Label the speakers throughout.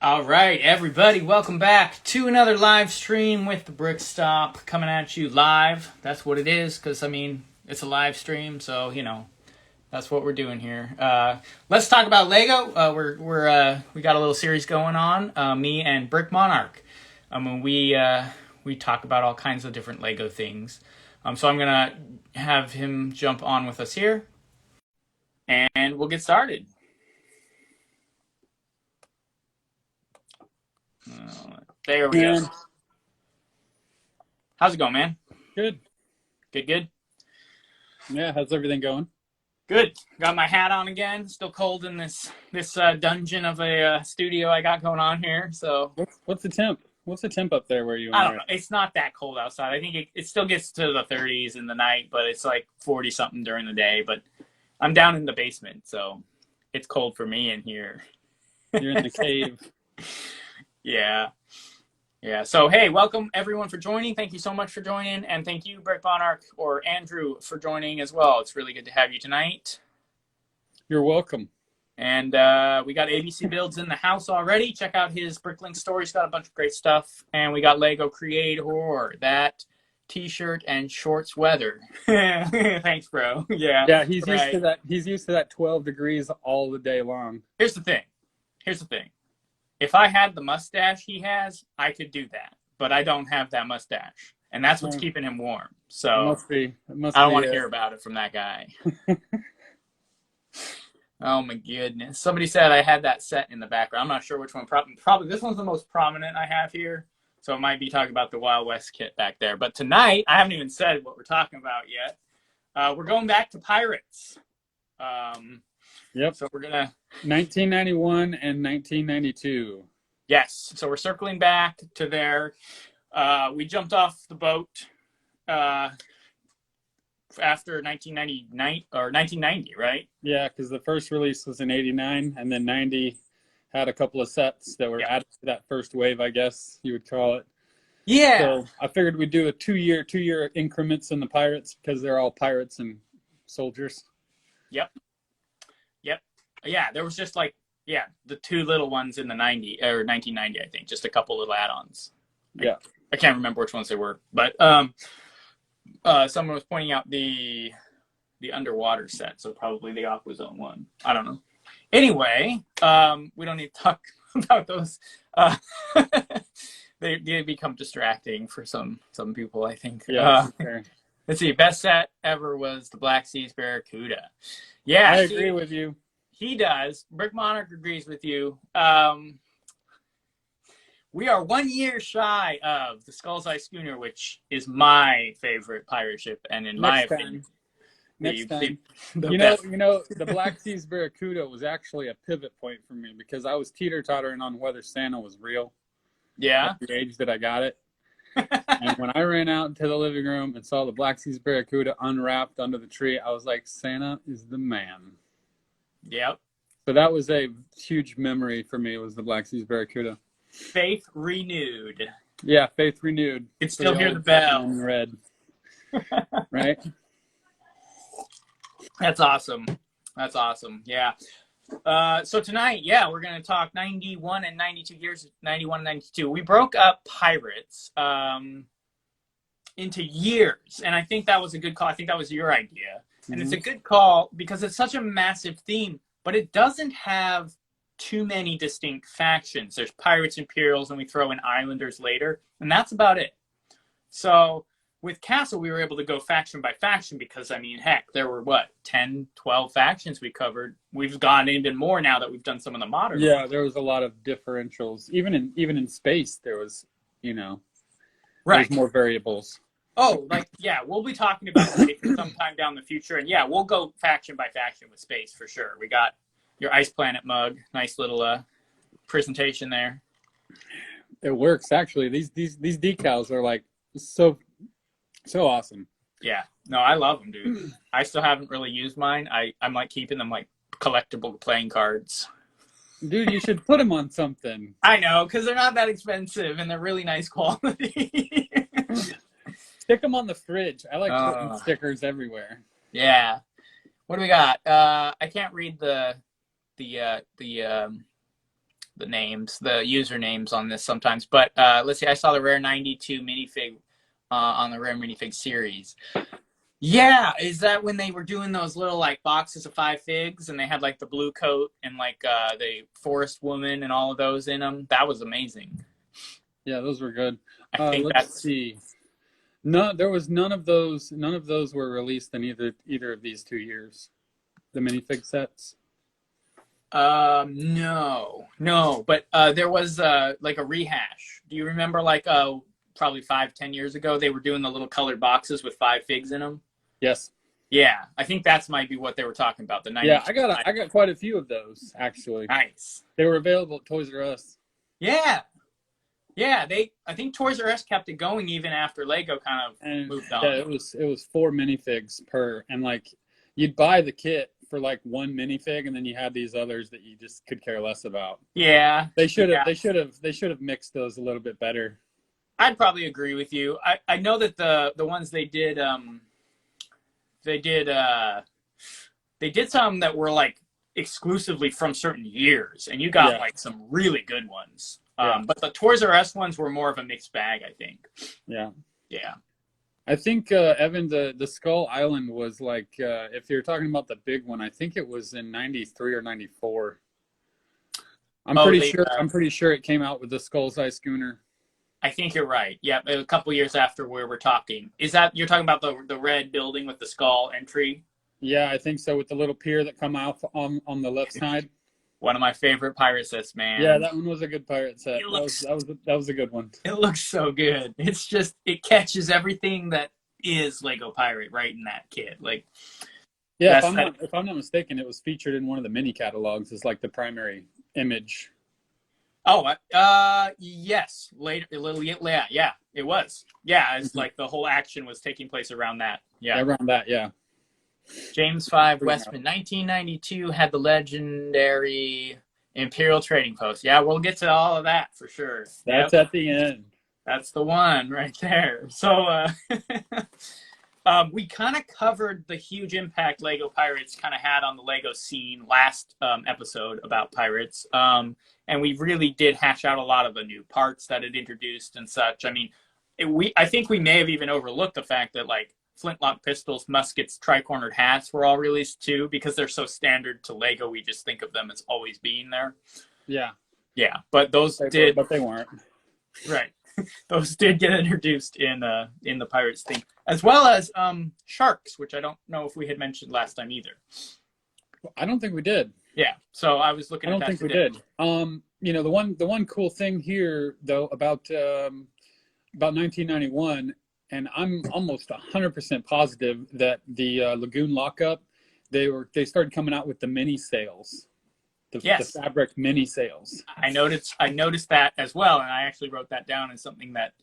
Speaker 1: All right, everybody, welcome back to another live stream with the Brick Stop, coming at you live. That's what it is, because, I mean, it's a live stream, so, you know, that's what we're doing here. Let's talk about Lego. We got a little series going on, me and Brick Monarch. We talk about all kinds of different Lego things. So I'm going to have him jump on with us here, and we'll get started. There we go. How's it going, man?
Speaker 2: Good.
Speaker 1: Good?
Speaker 2: Yeah, how's everything going?
Speaker 1: Good. Got my hat on again. Still cold in this dungeon of a studio I got going on here. So
Speaker 2: what's the temp? What's the temp up there where you are?
Speaker 1: I don't know. It's not that cold outside. I think it still gets to the 30s in the night, but it's like 40 something during the day. But I'm down in the basement, so it's cold for me in here.
Speaker 2: You're in the cave.
Speaker 1: Yeah. So, hey, welcome everyone for joining. Thank you so much for joining. And thank you, Brick Monarch or Andrew, for joining as well. It's really good to have you tonight.
Speaker 2: You're welcome.
Speaker 1: And we got ABC Builds in the house already. Check out his Bricklink store. He's got a bunch of great stuff. And we got Lego Creator, that t-shirt and shorts weather. Thanks, bro.
Speaker 2: Yeah, he's used to that. He's used to that 12 degrees all the day long.
Speaker 1: Here's the thing. If I had the mustache he has, I could do that. But I don't have that mustache. And that's what's keeping him warm. So
Speaker 2: it must
Speaker 1: I don't want to hear about it from that guy. Oh, my goodness. Somebody said I had that set in the background. I'm not sure which one. Probably this one's the most prominent I have here. So I might be talking about the Wild West kit back there. But tonight, I haven't even said what we're talking about yet. We're going back to pirates.
Speaker 2: Yep.
Speaker 1: So we're going to...
Speaker 2: 1991 and 1992.
Speaker 1: Yes. So we're circling back to there. We jumped off the boat after 1999 or 1990, right?
Speaker 2: Yeah, because the first release was in 89, and then 90 had a couple of sets that were added to that first wave, I guess you would call it.
Speaker 1: Yeah.
Speaker 2: So I figured we'd do a two-year increments in the pirates because they're all pirates and soldiers.
Speaker 1: Yep. Yeah, there was just the two little ones in the 1990, I think, just a couple little add-ons.
Speaker 2: Yeah.
Speaker 1: I can't remember which ones they were, but someone was pointing out the underwater set, so probably the Aqua Zone one. I don't know. Anyway, we don't need to talk about those. They become distracting for some people, I think.
Speaker 2: Yeah. Sure.
Speaker 1: Let's see. Best set ever was the Black Seas Barracuda. Yeah,
Speaker 2: I agree with you.
Speaker 1: He does. Brick Monarch agrees with you. We are 1 year shy of the Skull's Eye Schooner, which is my favorite pirate ship, and in my opinion,
Speaker 2: Next time.
Speaker 1: The
Speaker 2: You
Speaker 1: best.
Speaker 2: know, the Black Seas Barracuda was actually a pivot point for me because I was teeter-tottering on whether Santa was real.
Speaker 1: Yeah.
Speaker 2: At the age that I got it. And when I ran out into the living room and saw the Black Seas Barracuda unwrapped under the tree, I was like, Santa is the man.
Speaker 1: Yep.
Speaker 2: So that was a huge memory for me, was the Black Seas Barracuda.
Speaker 1: Faith renewed.
Speaker 2: Yeah, faith renewed.
Speaker 1: You can still hear the bell.
Speaker 2: Red. Right?
Speaker 1: That's awesome. Yeah. So tonight, we're going to talk 91 and 92 years, 91 and 92. We broke up pirates into years, and I think that was a good call. I think that was your idea. And it's a good call because it's such a massive theme, but it doesn't have too many distinct factions. There's pirates, Imperials, and we throw in Islanders later, and that's about it. So with Castle, we were able to go faction by faction because, I mean, heck, there were, 10, 12 factions we covered. We've gone even more now that we've done some of the modern ones.
Speaker 2: There was a lot of differentials. Even in space, there was,
Speaker 1: right.
Speaker 2: There's more variables.
Speaker 1: Oh, we'll be talking about space sometime down the future. And we'll go faction by faction with space for sure. We got your Ice Planet mug. Nice little presentation there.
Speaker 2: It works, actually. These decals are like so awesome.
Speaker 1: Yeah. No, I love them, dude. I still haven't really used mine. I'm like keeping them like collectible playing cards.
Speaker 2: Dude, you should put them on something.
Speaker 1: I know, because they're not that expensive and they're really nice quality.
Speaker 2: Stick them on the fridge. I like putting stickers everywhere.
Speaker 1: Yeah. What do we got? I can't read the the names, the usernames on this sometimes. But let's see, I saw the Rare 92 minifig on the Rare Minifig series. Yeah, is that when they were doing those little like boxes of 5 figs and they had like the blue coat and like the forest woman and all of those in them? That was amazing.
Speaker 2: Yeah, those were good.
Speaker 1: I think
Speaker 2: Let's see. No, there was none of those. None of those were released in either of these 2 years. The minifig sets.
Speaker 1: No, but there was like a rehash. Do you remember like probably 5-10 years ago they were doing the little colored boxes with 5 figs in them?
Speaker 2: Yes.
Speaker 1: Yeah, I think that's might be what they were talking about. The 90s.
Speaker 2: Yeah, I got quite a few of those actually.
Speaker 1: Nice.
Speaker 2: They were available at Toys R Us.
Speaker 1: Yeah. Yeah, I think Toys R Us kept it going even after Lego kind of moved on.
Speaker 2: Yeah, it was 4 minifigs per, and like you'd buy the kit for like 1 minifig, and then you had these others that you just could care less about.
Speaker 1: Yeah,
Speaker 2: they should have mixed those a little bit better.
Speaker 1: I'd probably agree with you. I know that the ones they did some that were like exclusively from certain years, and you got like some really good ones. But the Toys R Us ones were more of a mixed bag, I think. Yeah.
Speaker 2: I think Evan, the Skull Island was like, if you're talking about the big one, I think it was in '93 or '94. I'm pretty sure it came out with the Skull's Eye schooner.
Speaker 1: I think you're right. Yeah, a couple years after where we're talking. Is that you're talking about the red building with the skull entry?
Speaker 2: Yeah, I think so. With the little pier that come out on the left side.
Speaker 1: One of my favorite pirate sets, man.
Speaker 2: Yeah, that one was a good pirate set. That was a good one.
Speaker 1: It looks so good. It's just it catches everything that is Lego Pirate right in that kit. Like,
Speaker 2: yeah, if I'm not mistaken, it was featured in one of the mini catalogs as like the primary image.
Speaker 1: Oh, yes. Later, a little yeah, it was. Yeah, it's like the whole action was taking place around that. Yeah,
Speaker 2: around that. Yeah.
Speaker 1: James 5 Westman, 1992, had the legendary Imperial trading post. Yeah, we'll get to all of that for sure.
Speaker 2: That's at the end.
Speaker 1: That's the one right there. So we kind of covered the huge impact Lego Pirates kind of had on the Lego scene last episode about pirates. And we really did hash out a lot of the new parts that it introduced and such. I mean, I think we may have even overlooked the fact that like flintlock pistols, muskets, tri-cornered hats were all released too, because they're so standard to Lego. We just think of them as always being there. Yeah. But but
Speaker 2: they weren't.
Speaker 1: Right. Those did get introduced in the Pirates thing, as well as sharks, which I don't know if we had mentioned last time either.
Speaker 2: I don't think we did.
Speaker 1: Yeah. So I was looking.
Speaker 2: I don't think we did. The one cool thing here though about 1991. And I'm almost 100% positive that the Lagoon Lockup, they started coming out with the mini sails, the fabric mini sails.
Speaker 1: I noticed that as well, and I actually wrote that down as something that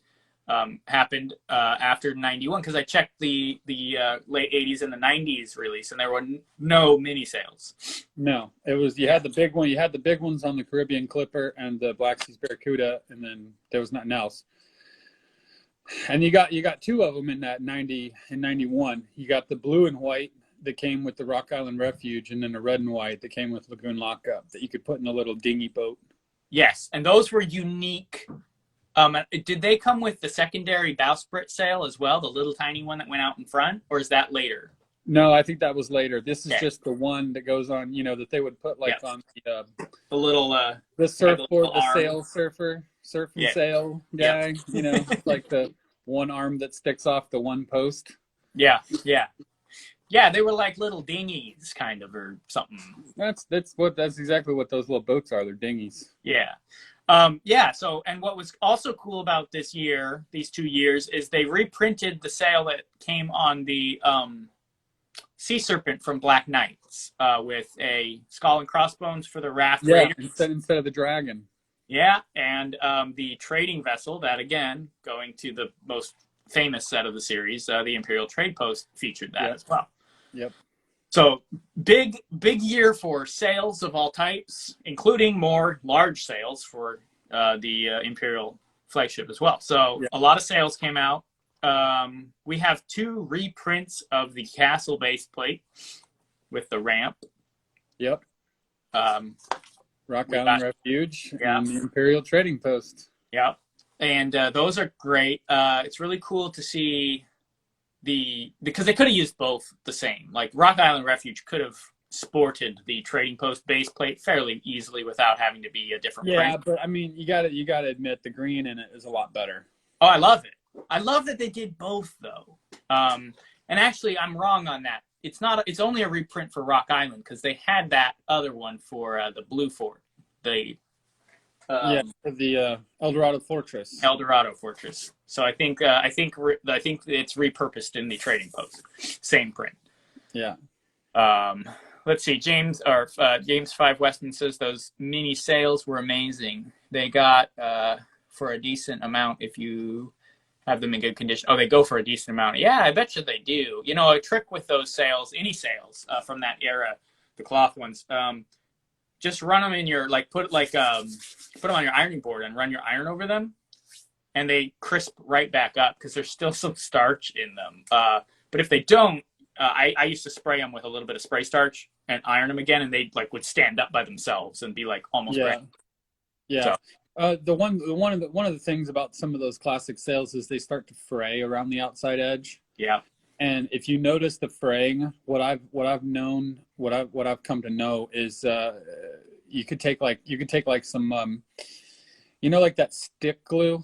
Speaker 1: happened after '91 because I checked the late '80s and the '90s release, and there were no mini sails.
Speaker 2: No, it was you had the big one. You had the big ones on the Caribbean Clipper and the Black Seas Barracuda, and then there was nothing else. And you got 2 of them in that 90 and 91. You got the blue and white that came with the Rock Island Refuge, and then the red and white that came with Lagoon Lockup that you could put in a little dinghy boat.
Speaker 1: Yes, and those were unique. Did they come with the secondary bowsprit sail as well, the little tiny one that went out in front, or is that later?
Speaker 2: No, I think that was later. This is just the one that goes on, that they would put like on the little the surfboard, the sail surf and sail guy, like the one arm that sticks off the one post. Yeah, they were like little dinghies kind of or something. That's exactly what those little boats are. They're dinghies.
Speaker 1: So, and what was also cool about these 2 years, is they reprinted the sail that came on the Sea Serpent from Black Knights with a skull and crossbones for the Raft Raiders.
Speaker 2: Instead of the dragon.
Speaker 1: Yeah, and the trading vessel that, again, going to the most famous set of the series, the Imperial Trade Post, featured that as well.
Speaker 2: Yep.
Speaker 1: So big year for sails of all types, including more large sails for the Imperial Flagship as well. So a lot of sails came out. We have 2 reprints of the castle base plate with the ramp.
Speaker 2: Yep. Rock Island Refuge, and the Imperial Trading Post.
Speaker 1: Yep. And those are great. It's really cool to see because they could have used both the same. Like Rock Island Refuge could have sported the Trading Post base plate fairly easily without having to be a different print.
Speaker 2: Yeah, but I mean, you gotta admit the green in it is a lot better.
Speaker 1: Oh, I love it. I love that they did both though. And actually, I'm wrong on that. It's not. It's only a reprint for Rock Island because they had that other one for the Blue Fort. The
Speaker 2: El Dorado Fortress.
Speaker 1: El Dorado Fortress. So I think it's repurposed in the Trading Post. Same print.
Speaker 2: Yeah.
Speaker 1: Let's see. James 5 Weston says those mini sails were amazing. They got for a decent amount if you have them in good condition. Oh, they go for a decent amount. Yeah, I bet you they do. You know, a trick with those sails, any sails from that era, the cloth ones, just run them in your, put them on your ironing board and run your iron over them, and they crisp right back up because there's still some starch in them. But if they don't, I used to spray them with a little bit of spray starch and iron them again, and they would stand up by themselves and be almost ready.
Speaker 2: Yeah. So, one of the things about some of those classic sails is they start to fray around the outside edge.
Speaker 1: Yeah. And
Speaker 2: if you notice the fraying, what I've come to know is you could take some like that stick glue.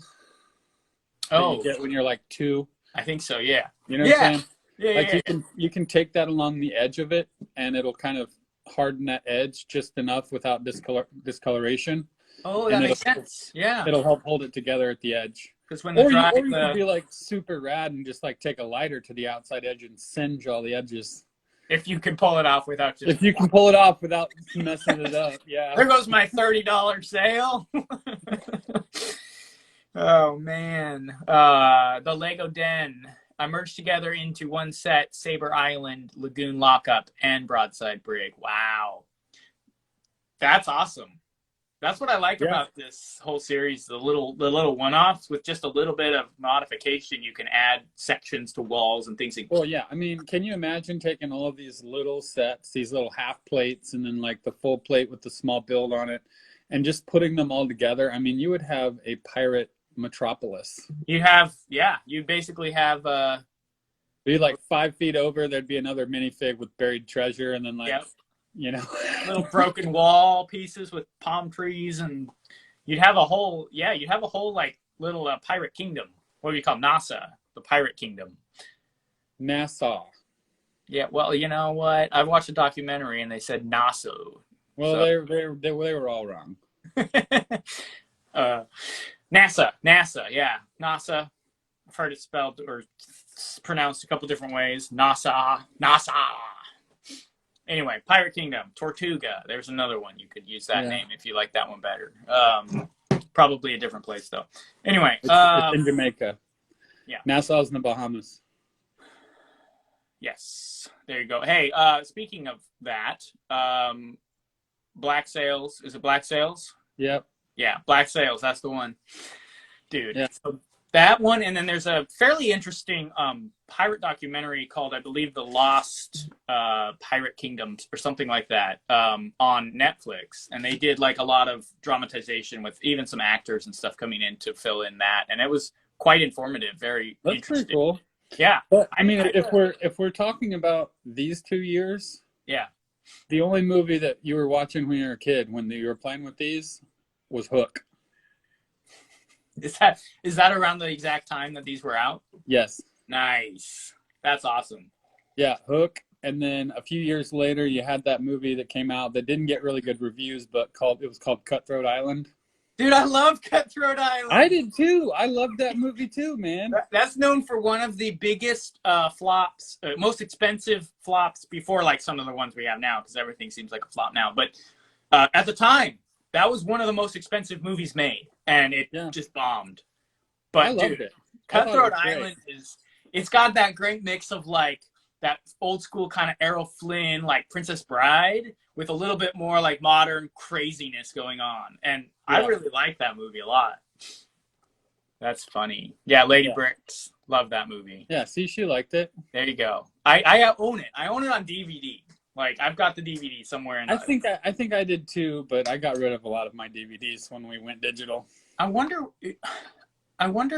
Speaker 1: Oh,
Speaker 2: you get when you're 2.
Speaker 1: I think so. Yeah.
Speaker 2: You know what I'm saying? Yeah. You can take that along the edge of it, and it'll kind of harden that edge just enough without discoloration.
Speaker 1: Oh, that makes sense. Yeah.
Speaker 2: It'll help hold it together at the edge.
Speaker 1: Because when you
Speaker 2: could be super rad and just take a lighter to the outside edge and singe all the edges.
Speaker 1: If you can pull it off without
Speaker 2: messing it up, yeah.
Speaker 1: There goes my $30 sale. Oh man, the Lego Den. I merged together into one set: Saber Island, Lagoon Lockup, and Broadside Brig. Wow, that's awesome. That's what I like about this whole series, the little one-offs with just a little bit of modification. You can add sections to walls and things.
Speaker 2: Well, yeah. I mean, can you imagine taking all of these little sets, these little half plates, and then the full plate with the small build on it, and just putting them all together? I mean, you would have a pirate Metropolis.
Speaker 1: You basically have
Speaker 2: be 5 feet over, there'd be another minifig with buried treasure, and then
Speaker 1: little broken wall pieces with palm trees, and you'd have a whole little pirate kingdom. What do you call NASA? The pirate kingdom.
Speaker 2: Nassau.
Speaker 1: Yeah, well, you know what? I watched a documentary and they said Nassau.
Speaker 2: Well, so. they were all wrong.
Speaker 1: NASA, yeah, NASA. I've heard it spelled or pronounced a couple different ways. NASA. Anyway, Pirate Kingdom, Tortuga. There's another one. You could use that name if you like that one better. Probably a different place, though. Anyway.
Speaker 2: It's in Jamaica.
Speaker 1: Yeah.
Speaker 2: Nassau's in the Bahamas.
Speaker 1: Yes. There you go. Hey, speaking of that, Black Sails. Is it Black Sails?
Speaker 2: Yep.
Speaker 1: Yeah, Black Sails. That's the one. Dude.
Speaker 2: Yeah.
Speaker 1: So that one, and then there's a fairly interesting pirate documentary called, I believe, The Lost Pirate Kingdoms or something like that on Netflix. And they did a lot of dramatization with even some actors and stuff coming in to fill in that. And it was quite informative, very interesting.
Speaker 2: That's pretty cool.
Speaker 1: Yeah.
Speaker 2: But I mean, if we're talking about these 2 years, the only movie that you were watching when you were a kid, when you were playing with these, was Hook.
Speaker 1: Is that around the exact time that these were out?
Speaker 2: Yes.
Speaker 1: Nice. That's awesome.
Speaker 2: Yeah, Hook. And then a few years later, you had that movie that came out that didn't get really good reviews, but it was called Cutthroat Island.
Speaker 1: Dude, I love Cutthroat Island.
Speaker 2: I did too. I loved that movie too, man.
Speaker 1: That's known for one of the biggest flops, most expensive flops before some of the ones we have now, because everything seems like a flop now. But at the time, that was one of the most expensive movies made, and it just bombed. But
Speaker 2: I loved it.
Speaker 1: Cutthroat Island it's got that great mix of that old school kind of Errol Flynn, Princess Bride, with a little bit more modern craziness going on. And I really like that movie a lot. That's funny. Yeah, Lady Bricks. Love that movie.
Speaker 2: Yeah, see, she liked it.
Speaker 1: There you go. I own it. I own it on DVD. Like, I've got the DVD somewhere.
Speaker 2: I think I did too, but I got rid of a lot of my DVDs when we went digital.
Speaker 1: I wonder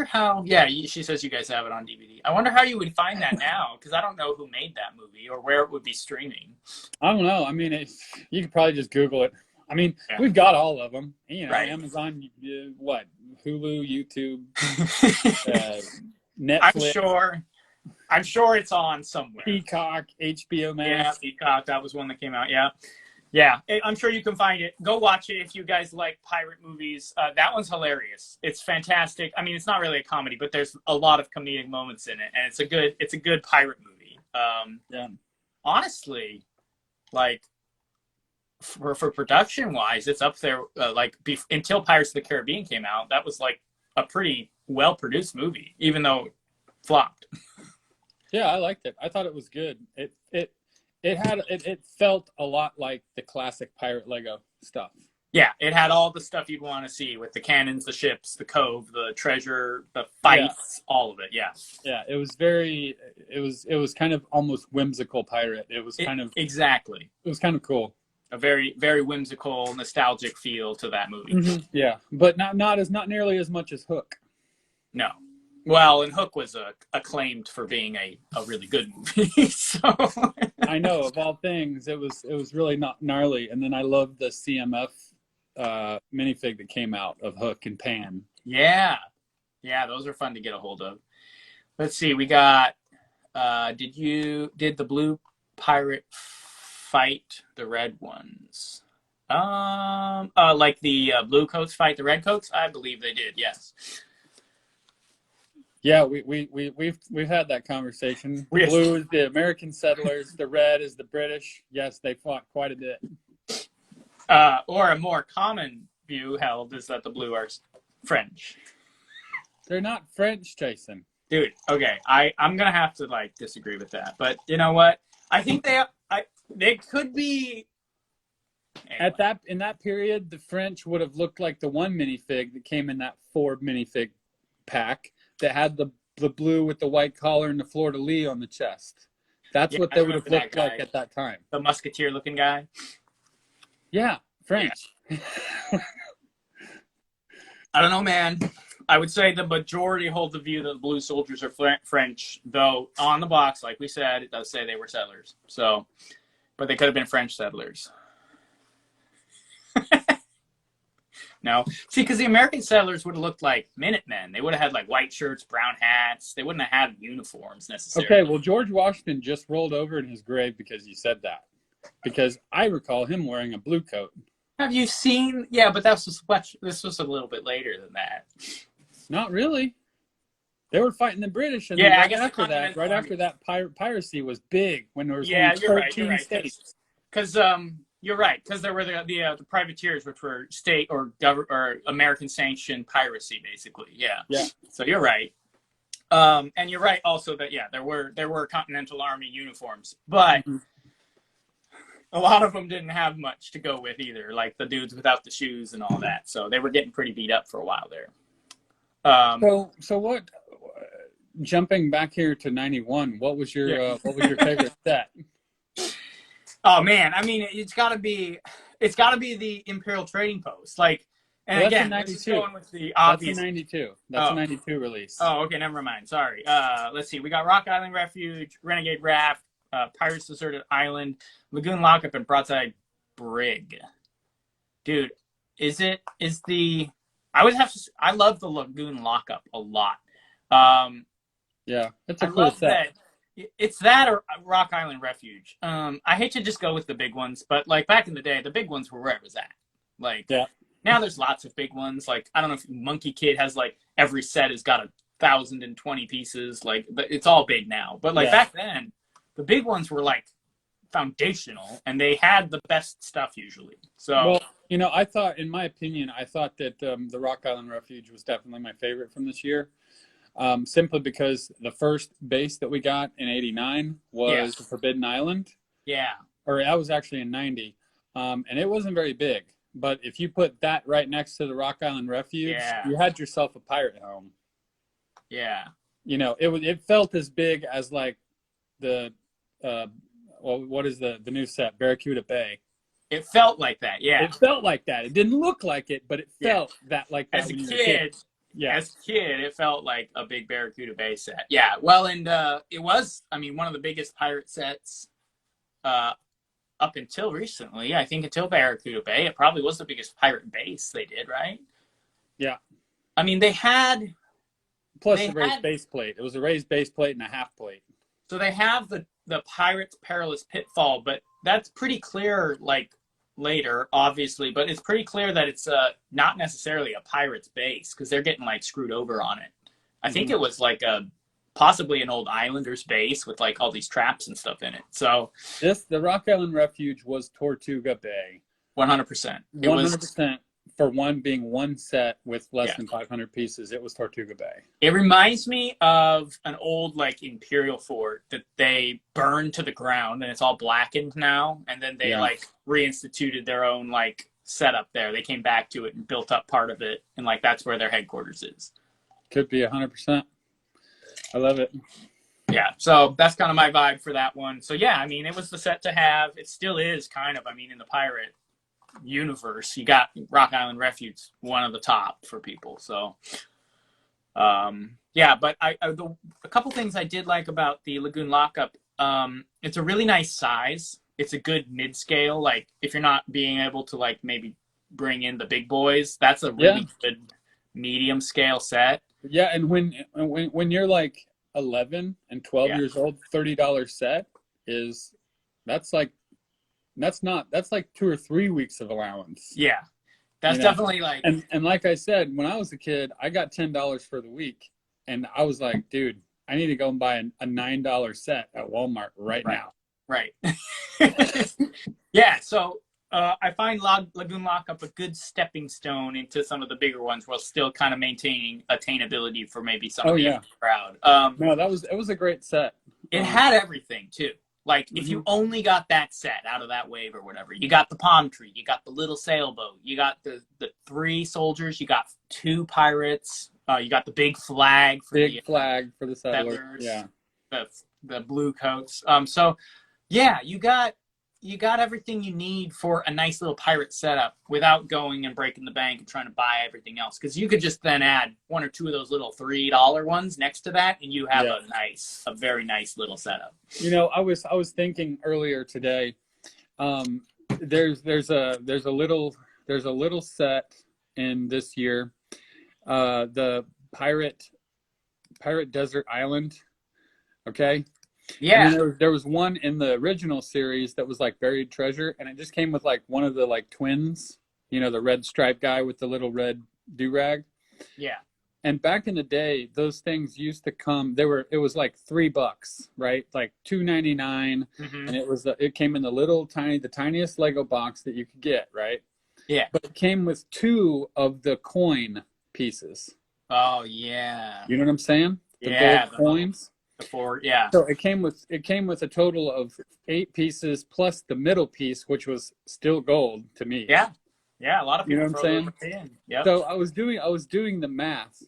Speaker 1: how. Yeah, she says you guys have it on DVD. I wonder how you would find that now, because I don't know who made that movie or where it would be streaming.
Speaker 2: I don't know. I mean, you could probably just Google it. I mean, we've got all of them. You know, right. Amazon, Hulu, YouTube,
Speaker 1: Netflix. I'm sure it's on somewhere.
Speaker 2: Peacock, HBO Max.
Speaker 1: Yeah, Peacock. That was one that came out. Yeah. I'm sure you can find it. Go watch it if you guys like pirate movies. That one's hilarious. It's fantastic. I mean, it's not really a comedy, but there's a lot of comedic moments in it, and it's a good pirate movie. Honestly, like for production wise, it's up there. Until Pirates of the Caribbean came out, that was like a pretty well produced movie, even though it flopped.
Speaker 2: Yeah, I liked it. I thought it was good. It felt a lot like the classic pirate Lego stuff.
Speaker 1: Yeah, it had all the stuff you'd want to see with the cannons, the ships, the cove, the treasure, the fights, all of it. Yeah.
Speaker 2: Yeah, it was kind of almost whimsical pirate. It was kind of
Speaker 1: exactly.
Speaker 2: It was kind of cool.
Speaker 1: A very, very whimsical, nostalgic feel to that movie.
Speaker 2: Mm-hmm. Yeah, but not nearly as much as Hook.
Speaker 1: No. Well, and Hook was acclaimed for being a really good movie. So
Speaker 2: I know, of all things, it was really not gnarly. And then I loved the CMF minifig that came out of Hook and Pan.
Speaker 1: Yeah, those are fun to get a hold of. Let's see, we got. Did the blue pirate fight the red ones? Like the blue coats fight the red coats? I believe they did. Yes.
Speaker 2: Yeah, we've had that conversation. The blue is the American settlers. The red is the British. Yes, they fought quite a bit.
Speaker 1: Or a more common view held is that the blue are French.
Speaker 2: They're not French, Jason.
Speaker 1: Dude, okay, I'm gonna have to disagree with that. But you know what? I think they could be.
Speaker 2: Anyway. In that period, the French would have looked like the one minifig that came in that 4 minifig pack that had the blue with the white collar and the fleur-de-lis on the chest. That's what they would have looked like at that time.
Speaker 1: The musketeer-looking guy?
Speaker 2: Yeah, French.
Speaker 1: Yeah. I don't know, man. I would say the majority hold the view that the blue soldiers are French, though on the box, like we said, it does say they were settlers. So, but they could have been French settlers. No. See, because the American settlers would have looked like Minutemen. They would have had white shirts, brown hats. They wouldn't have had uniforms necessarily.
Speaker 2: Okay, well, George Washington just rolled over in his grave because you said that. Because I recall him wearing a blue coat.
Speaker 1: Have you seen? Yeah, but this was a little bit later than that.
Speaker 2: Not really. They were fighting the British, and right after that, piracy was big when there was only 13 states.
Speaker 1: Because you're right, because there were the privateers, which were state or American sanctioned piracy, basically. Yeah. So you're right, and you're right also that there were Continental Army uniforms, but a lot of them didn't have much to go with either, like the dudes without the shoes and all that. So they were getting pretty beat up for a while there.
Speaker 2: So what? Jumping back here to 91, what was your favorite set?
Speaker 1: Oh man, I mean, it's got to be the Imperial Trading Post. And again,
Speaker 2: that's
Speaker 1: going with the obvious.
Speaker 2: That's a 92. That's a 92 release.
Speaker 1: Oh, okay, never mind. Sorry. Let's see. We got Rock Island Refuge, Renegade Raft, Pirates Deserted Island, Lagoon Lockup, and Broadside Brig. Dude, I love the Lagoon Lockup a lot.
Speaker 2: Yeah, it's a cool set.
Speaker 1: It's that or Rock Island Refuge. I hate to just go with the big ones, but back in the day, the big ones were where it was at. Now there's lots of big ones. I don't know if Monkey Kid has every set has got 1,020 pieces. It's all big now. But back then, the big ones were foundational, and they had the best stuff usually. So
Speaker 2: well, I thought, in my opinion, that the Rock Island Refuge was definitely my favorite from this year. Simply because the first base that we got in 89 was the Forbidden Island.
Speaker 1: Yeah.
Speaker 2: Or that was actually in 90. And it wasn't very big. But if you put that right next to the Rock Island Refuge, you had yourself a pirate home.
Speaker 1: Yeah.
Speaker 2: It felt as big as the well, what is the new set? Barracuda Bay.
Speaker 1: It felt like that, yeah.
Speaker 2: It felt like that. It didn't look like it, but it felt that like that.
Speaker 1: As a kid, it felt like a big Barracuda Bay set. Yeah, well, and it was, I mean, one of the biggest pirate sets up until recently. I think until Barracuda Bay, it probably was the biggest pirate base they did, right?
Speaker 2: Yeah.
Speaker 1: I mean, they had...
Speaker 2: Plus the raised base plate. It was a raised base plate and a half plate.
Speaker 1: So they have the Pirate's Perilous Pitfall, but that's pretty clear, like, later, obviously, but it's pretty clear that it's not necessarily a pirate's base because they're getting like screwed over on it. I think it was like possibly an old Islanders base with like all these traps and stuff in it. So
Speaker 2: the Rock Island Refuge was Tortuga Bay.
Speaker 1: 100%.
Speaker 2: 100%. For one being one set with less than 500 pieces, it was Tortuga Bay.
Speaker 1: It reminds me of an old like Imperial fort that they burned to the ground and it's all blackened now. And then they like reinstituted their own like setup there. They came back to it and built up part of it. And like, that's where their headquarters is.
Speaker 2: Could be 100%. I love it.
Speaker 1: Yeah. So that's kind of my vibe for that one. So yeah, I mean, it was the set to have. It still is kind of, I mean, in the pirate universe, you got Rock Island Refuge, one of the top for people. So yeah, but a couple things I did like about the Lagoon Lockup, it's a really nice size. It's a good mid-scale, like if you're not being able to like maybe bring in the big boys, that's a really good medium scale set.
Speaker 2: Yeah, and when you're like 11 and 12 years old, $30 set that's like 2 or 3 weeks of allowance.
Speaker 1: Yeah. That's definitely like...
Speaker 2: And like I said, when I was a kid, I got $10 for the week. And I was like, dude, I need to go and buy a $9 set at Walmart right now.
Speaker 1: Right. Yeah, so I find Lagoon Lockup a good stepping stone into some of the bigger ones while still kind of maintaining attainability for maybe some of the crowd.
Speaker 2: No, it was a great set.
Speaker 1: It had everything, too. Like, if you only got that set out of that wave or whatever, you got the palm tree, you got the little sailboat, you got the 3 soldiers, you got 2 pirates, you got the big flag for
Speaker 2: the
Speaker 1: settlers, the blue coats. So, yeah, you got everything you need for a nice little pirate setup without going and breaking the bank and trying to buy everything else. Because you could just then add 1 or 2 of those little $3 ones next to that, and you have a very nice little setup.
Speaker 2: You know, I was thinking earlier today. There's a little set in this year, the Pirate Desert Island. Okay. Yeah. And then there was one in the original series that was like buried treasure, and it just came with like one of the like twins, you know, the red striped guy with the little red do-rag. Yeah. And back in the day, those things used to come. It was like $3, right? Like $2.99, and it came in the tiniest Lego box that you could get, right? Yeah. But it came with 2 of the coin pieces.
Speaker 1: Oh yeah.
Speaker 2: You know what I'm saying? The gold coins.
Speaker 1: So it came
Speaker 2: with a total of 8 pieces plus the middle piece, which was still gold to me.
Speaker 1: Yeah. Yeah, a lot of people.
Speaker 2: You know what I'm saying?
Speaker 1: Yep.
Speaker 2: So I was doing the math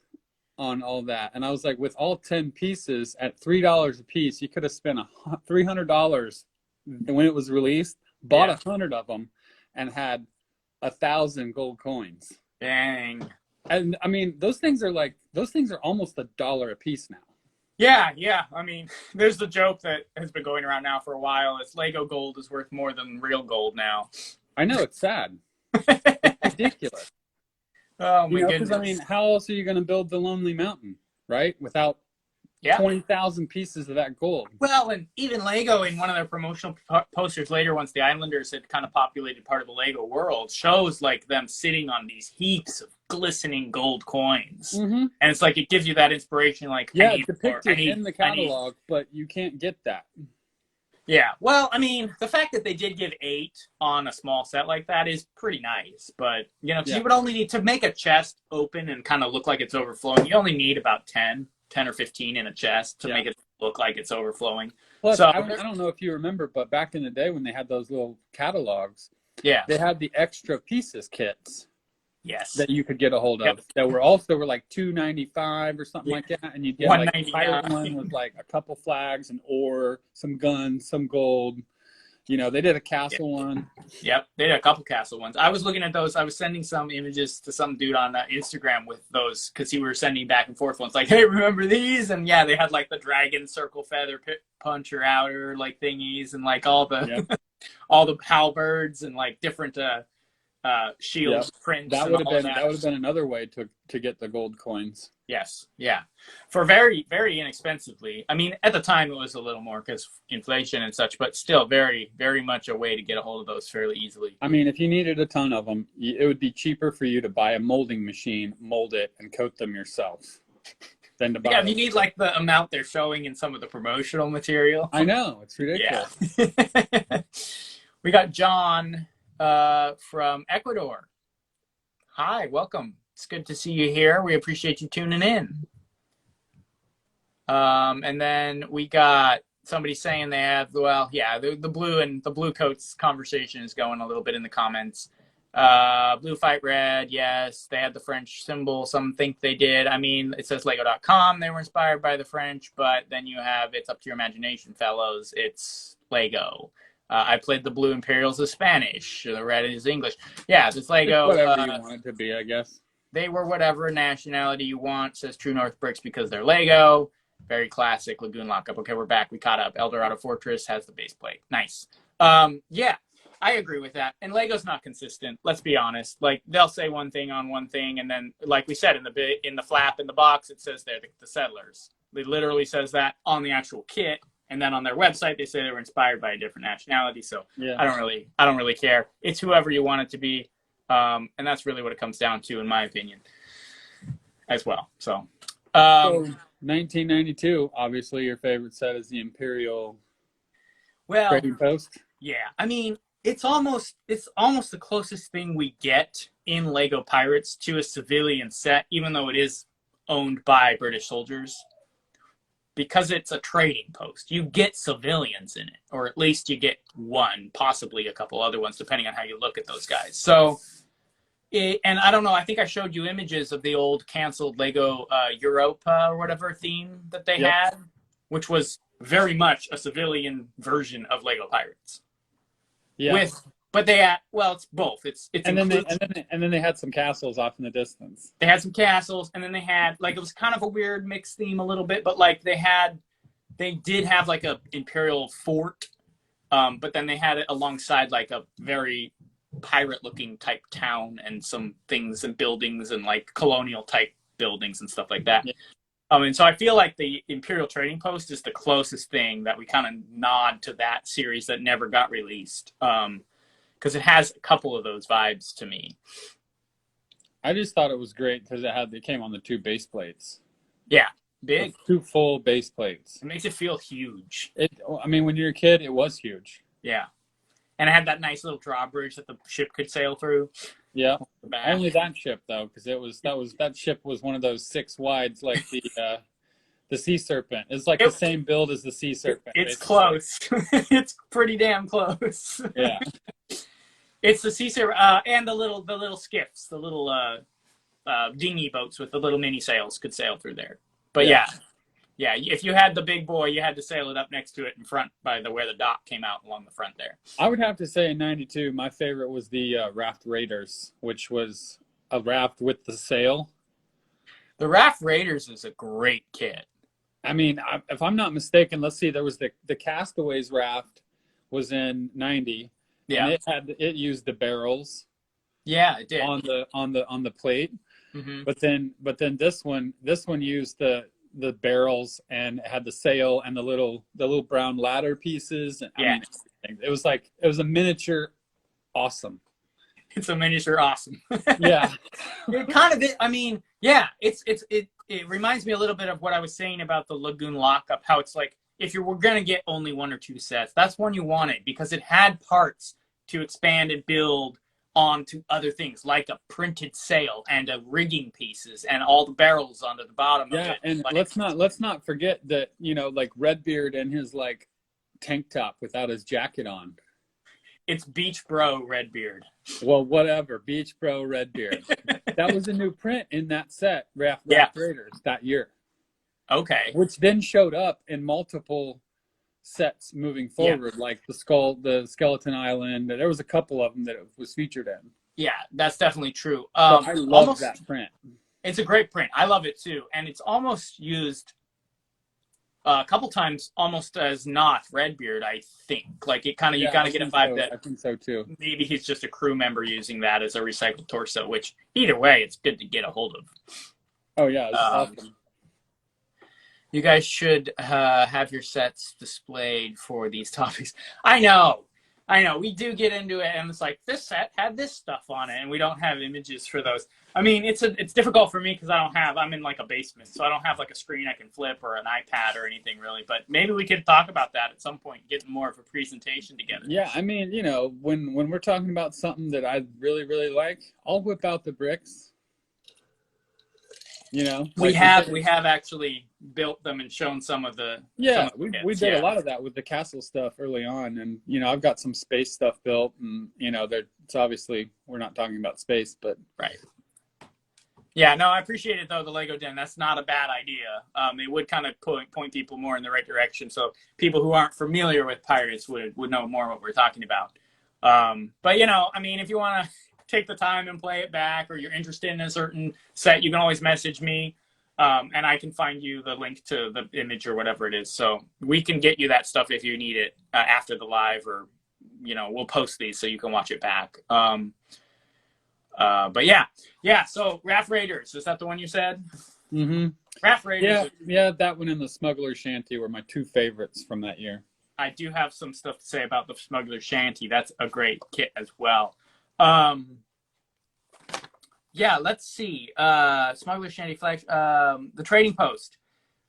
Speaker 2: on all that, and I was like, with all 10 pieces at $3 a piece, you could have spent $300 when it was released, bought 100 of them, and had 1,000 gold coins.
Speaker 1: Dang.
Speaker 2: And I mean, those things are almost $1 a piece now.
Speaker 1: Yeah. I mean, there's the joke that has been going around now for a while. It's Lego gold is worth more than real gold now.
Speaker 2: I know, it's sad. It's ridiculous.
Speaker 1: Oh my goodness!
Speaker 2: I mean, how else are you going to build the Lonely Mountain, right? Without 20,000 pieces of that gold.
Speaker 1: Well, and even Lego in one of their promotional posters later, once the Islanders had kind of populated part of the Lego world, shows like them sitting on these heaps of glistening gold coins, and it's like it gives you that inspiration. Like,
Speaker 2: it's depicted in the catalog, but you can't get that.
Speaker 1: Yeah, well, I mean, the fact that they did give 8 on a small set like that is pretty nice. But, you know, you would only need to make a chest open and kind of look like it's overflowing. You only need about 10 or 15 in a chest to make it look like it's overflowing.
Speaker 2: Plus, so, I don't know if you remember, but back in the day when they had those little catalogs, they had the extra pieces kits.
Speaker 1: Yes.
Speaker 2: That you could get a hold of. That were like $2.95 or something like that. And you'd get like a pirate one with like a couple flags, an oar, some guns, some gold. You know, they did a castle one.
Speaker 1: Yep, they did a couple castle ones. I was looking at those. I was sending some images to some dude on Instagram with those because he were sending back and forth ones like, "Hey, remember these?" And yeah, they had like the dragon circle feather puncher outer like thingies and like all the all the halberds and like different shield prints.
Speaker 2: That would have been another way to get the gold coins.
Speaker 1: Yes, yeah, for very, very inexpensively. I mean, at the time it was a little more because inflation and such, but still very, very much a way to get a hold of those fairly easily.
Speaker 2: I mean, if you needed a ton of them, it would be cheaper for you to buy a molding machine, mold it, and coat them yourself than to buy.
Speaker 1: Yeah, you need like the amount they're showing in some of the promotional material.
Speaker 2: I know, it's ridiculous.
Speaker 1: Yeah. We got John from Ecuador. Hi, welcome. It's good to see you here. We appreciate you tuning in. And then we got somebody saying they have, well, yeah, the blue and the blue coats conversation is going a little bit in the comments. Blue fight red, yes. They had the French symbol. Some think they did. I mean, it says Lego.com. They were inspired by the French, but then you have, it's up to your imagination, fellows. It's Lego. I played the blue Imperials as Spanish. The red is English. Yeah, it's Lego.
Speaker 2: It's whatever you want it to be, I guess.
Speaker 1: They were whatever nationality you want, says True North Bricks, because they're Lego. Very classic. Lagoon Lockup. Okay, we're back. We caught up. Dorado Fortress has the base plate. Nice. Yeah, I agree with that. And Lego's not consistent. Let's be honest. Like, they'll say one thing on one thing, and then, like we said, in the flap in the box, it says they're the settlers. It literally says that on the actual kit, and then on their website, they say they were inspired by a different nationality. So yeah. I don't really care. It's whoever you want it to be. And that's really what it comes down to, in my opinion, as well. So
Speaker 2: 1992, obviously your favorite set is the Imperial trading post.
Speaker 1: Yeah, I mean, it's almost the closest thing we get in Lego Pirates to a civilian set, even though it is owned by British soldiers. Because it's a trading post, you get civilians in it, or at least you get one, possibly a couple other ones, depending on how you look at those guys. So, and I don't know, I think I showed you images of the old canceled Lego Europa or whatever theme that they had, which was very much a civilian version of Lego Pirates. Yeah. But they had, well, it's both. It's
Speaker 2: and then they had some castles off in the distance.
Speaker 1: They had some castles, and then they had, like, it was kind of a weird mixed theme a little bit, but like they did have like a Imperial fort, but then they had it alongside like a very pirate-looking type town and some things and buildings and like colonial type buildings and stuff like that. Yeah. And so I feel like the Imperial Trading Post is the closest thing that we kind of nod to that series that never got released. Because it has a couple of those vibes to me.
Speaker 2: I just thought it was great because it came on the 2 base plates.
Speaker 1: Yeah, big.
Speaker 2: 2 full base plates.
Speaker 1: It makes it feel huge.
Speaker 2: I mean, when you're a kid, it was huge.
Speaker 1: Yeah, and it had that nice little drawbridge that the ship could sail through.
Speaker 2: Yeah, only that ship though, because that ship was one of those 6 wides, like the Sea Serpent. It's like the same build as the Sea Serpent.
Speaker 1: It's close. It's pretty damn close.
Speaker 2: Yeah.
Speaker 1: It's the Sea Serpent and the little skiffs, the little dinghy boats with the little mini sails could sail through there. But yeah. If you had the big boy, you had to sail it up next to it in front by where the dock came out along the front there.
Speaker 2: I would have to say in '92, my favorite was the Raft Raiders, which was a raft with the sail.
Speaker 1: The Raft Raiders is a great kit.
Speaker 2: I mean, if I'm not mistaken, let's see, there was the Castaways raft was in '90. Yeah, and it used the barrels.
Speaker 1: Yeah, it did
Speaker 2: on the plate. Mm-hmm. But then this one used the barrels and it had the sail and the little brown ladder pieces. Yeah, I mean, it was a miniature awesome.
Speaker 1: It's a miniature awesome.
Speaker 2: Yeah,
Speaker 1: it kind of. I mean, yeah, it reminds me a little bit of what I was saying about the Lagoon Lockup. How it's like, if you were going to get only 1 or 2 sets, that's one you wanted because it had parts to expand and build onto other things, like a printed sail and rigging pieces and all the barrels onto the bottom of it.
Speaker 2: Yeah, and let's not forget that, like Redbeard and his like tank top without his jacket on.
Speaker 1: It's Beach Bro Redbeard.
Speaker 2: Well, whatever, Beach Bro Redbeard. That was a new print in that set, Raft Raiders, that year.
Speaker 1: Okay.
Speaker 2: Which then showed up in multiple sets moving forward, like the Skeleton Island. There was a couple of them that it was featured in.
Speaker 1: Yeah, that's definitely true.
Speaker 2: I love that print.
Speaker 1: It's a great print. I love it too, and it's almost used a couple times, almost as not Redbeard. I think like it kind of you kind of get a vibe that
Speaker 2: I think so too.
Speaker 1: Maybe he's just a crew member using that as a recycled torso. Which either way, it's good to get a hold of.
Speaker 2: Oh yeah, it's awesome.
Speaker 1: You guys should have your sets displayed for these topics. I know. We do get into it, and it's like, this set had this stuff on it, and we don't have images for those. I mean, it's difficult for me because I'm in like a basement, so I don't have like a screen I can flip or an iPad or anything really. But maybe we could talk about that at some point, get more of a presentation together.
Speaker 2: Yeah, I mean, when we're talking about something that I really, really like, I'll whip out the bricks.
Speaker 1: We have actually built them and shown some of the
Speaker 2: we did a lot of that with the castle stuff early on, and I've got some space stuff built, and it's obviously we're not talking about space, but
Speaker 1: right. Yeah, no, I appreciate it though, the Lego Den. That's not a bad idea. It would kind of point people more in the right direction, so people who aren't familiar with pirates would know more what we're talking about. But I mean, if you want to take the time and play it back, or you're interested in a certain set, you can always message me, and I can find you the link to the image or whatever it is. So we can get you that stuff if you need it after the live, or we'll post these so you can watch it back. But yeah. So Raft Raiders, is that the one you said?
Speaker 2: Mm-hmm.
Speaker 1: Raft Raiders.
Speaker 2: Yeah, that one and the Smuggler Shanty were my two favorites from that year.
Speaker 1: I do have some stuff to say about the Smuggler Shanty. That's a great kit as well. Yeah, let's see. Smuggler Shanty Flag, the Trading Post.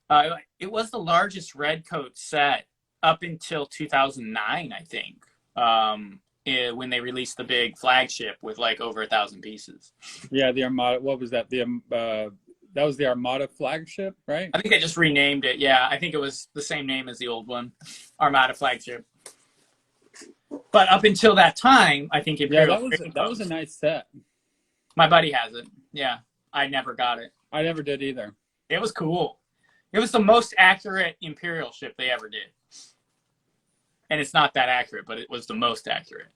Speaker 1: It was the largest Redcoat set up until 2009, I think, when they released the big flagship with like over 1,000 pieces.
Speaker 2: Yeah, the Armada. What was that? That was the Armada Flagship, right?
Speaker 1: I think they just renamed it. Yeah, I think it was the same name as the old one, Armada Flagship. But up until that time, I think Imperial.
Speaker 2: Yeah, that was a nice set.
Speaker 1: My buddy has it. Yeah, I never got it.
Speaker 2: I never did either.
Speaker 1: It was cool. It was the most accurate Imperial ship they ever did. And it's not that accurate, but it was the most accurate.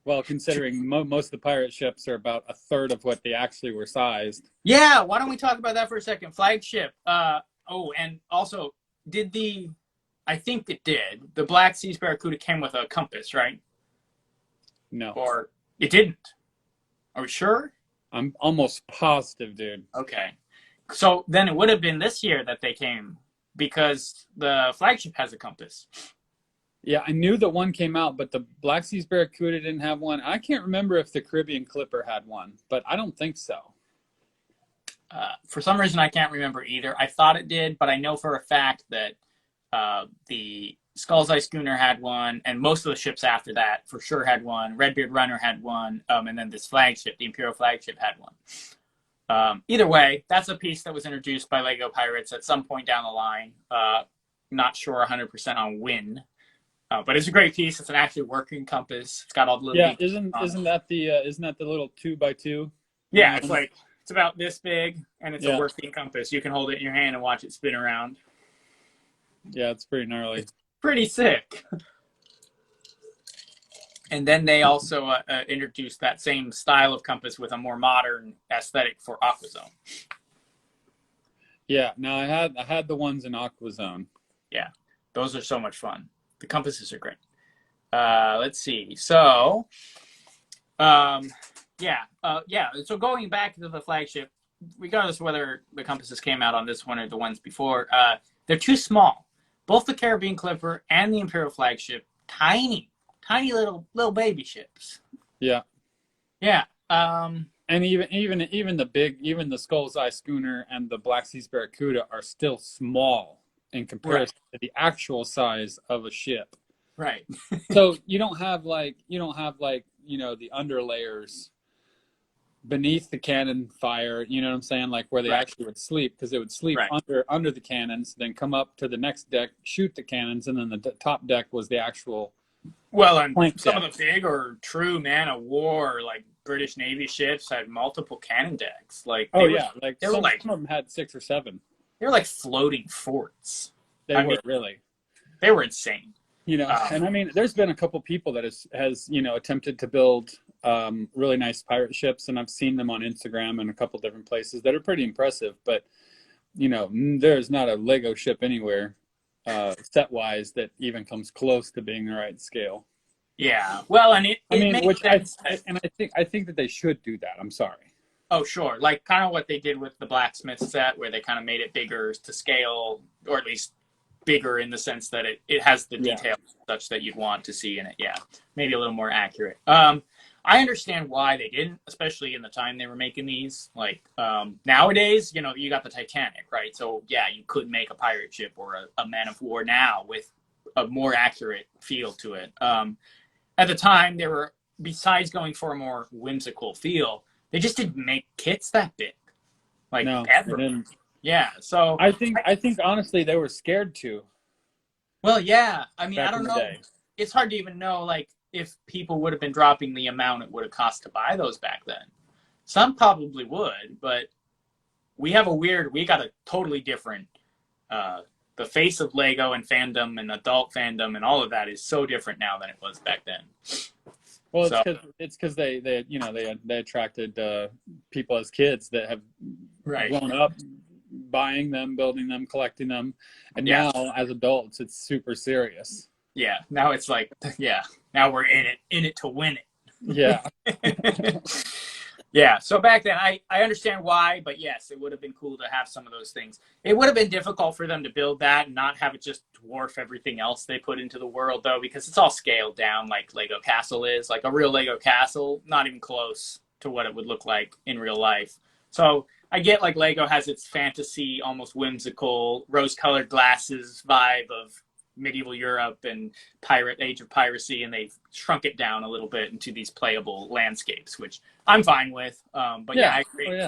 Speaker 2: Well, considering most of the pirate ships are about a third of what they actually were sized.
Speaker 1: Yeah, why don't we talk about that for a second? Flagship. And also, I think it did. The Black Seas Barracuda came with a compass, right?
Speaker 2: No.
Speaker 1: Or it didn't. Are we sure?
Speaker 2: I'm almost positive, dude.
Speaker 1: Okay. So then it would have been this year that they came, because the flagship has a compass.
Speaker 2: Yeah, I knew that one came out, but the Black Seas Barracuda didn't have one. I can't remember if the Caribbean Clipper had one, but I don't think so.
Speaker 1: For some reason, I can't remember either. I thought it did, but I know for a fact that the Skull's Eye Schooner had one, and most of the ships after that for sure had one. Redbeard Runner had one, and then this flagship, the Imperial Flagship, had one. Either way, that's a piece that was introduced by Lego Pirates at some point down the line. Not sure 100% on when, but it's a great piece. It's an actually working compass. It's got all the little.
Speaker 2: Yeah, isn't that the little 2x2?
Speaker 1: Yeah, it's about this big, and it's a working compass. You can hold it in your hand and watch it spin around.
Speaker 2: Yeah, it's pretty gnarly.
Speaker 1: It's pretty sick. And then they also introduced that same style of compass with a more modern aesthetic for AquaZone.
Speaker 2: Yeah, no, I had the ones in AquaZone.
Speaker 1: Yeah, those are so much fun. The compasses are great. Let's see. So, So going back to the flagship, regardless of whether the compasses came out on this one or the ones before, they're too small. Both the Caribbean Clipper and the Imperial Flagship, tiny little baby ships.
Speaker 2: Yeah.
Speaker 1: Yeah.
Speaker 2: And even the Skull's Eye Schooner and the Black Seas Barracuda are still small in comparison to the actual size of a ship.
Speaker 1: Right.
Speaker 2: So you don't have like the underlayers beneath the cannon fire, you know what I'm saying? Like where they actually would sleep, because they would sleep under the cannons, then come up to the next deck, shoot the cannons, and then the top deck was the actual.
Speaker 1: Well, and some of the big or true man of war, like British Navy ships, had multiple cannon decks. Like some of them had 6 or 7. They were like floating forts.
Speaker 2: They were really.
Speaker 1: They were insane.
Speaker 2: You know, and I mean, there's been a couple people that has you know, attempted to build really nice pirate ships, and I've seen them on Instagram and a couple different places that are pretty impressive. But you know, there's not a Lego ship anywhere set wise that even comes close to being the right scale.
Speaker 1: Yeah, well, and I
Speaker 2: think that they should do that. I'm sorry.
Speaker 1: Oh, sure, like kind of what they did with the blacksmith set, where they kind of made it bigger to scale, or at least bigger in the sense that it has the details such that you'd want to see in it. Yeah, maybe a little more accurate. I understand why they didn't, especially in the time they were making these. Like nowadays, you know, you got the Titanic, right? So yeah, you could make a pirate ship or a man of war now with a more accurate feel to it. At the time, they were, besides going for a more whimsical feel, they just didn't make kits that big, like ever. Yeah, so
Speaker 2: I think honestly they were scared to.
Speaker 1: Well, yeah. I mean, I don't know. It's hard to even know, like, if people would have been dropping the amount it would have cost to buy those back then. Some probably would, but we got a totally different, the face of Lego and fandom and adult fandom and all of that is so different now than it was back then.
Speaker 2: Well, it's because they you know, they attracted people as kids that have grown up buying them, building them, collecting them, and now as adults it's super serious.
Speaker 1: Yeah, now it's like, now we're in it to win it.
Speaker 2: Yeah.
Speaker 1: Yeah, so back then I understand why, but yes, it would have been cool to have some of those things. It would have been difficult for them to build that and not have it just dwarf everything else they put into the world, though, because it's all scaled down like Lego Castle is. Like a real Lego Castle, not even close to what it would look like in real life. So I get, like, Lego has its fantasy, almost whimsical, rose-colored glasses vibe of medieval Europe and age of piracy, and they've shrunk it down a little bit into these playable landscapes, which I'm fine with. But I agree.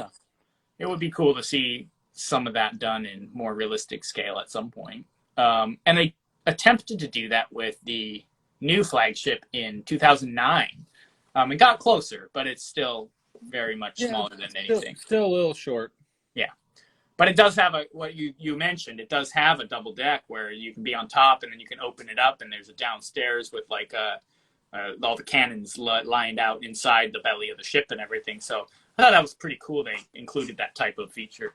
Speaker 1: It would be cool to see some of that done in more realistic scale at some point. And they attempted to do that with the new flagship in 2009. It got closer, but it's still very much smaller than anything.
Speaker 2: Still a little short.
Speaker 1: Yeah. But it does have what you mentioned, it does have a double deck where you can be on top and then you can open it up and there's a downstairs with like all the cannons lined out inside the belly of the ship and everything. So I thought that was pretty cool they included that type of feature.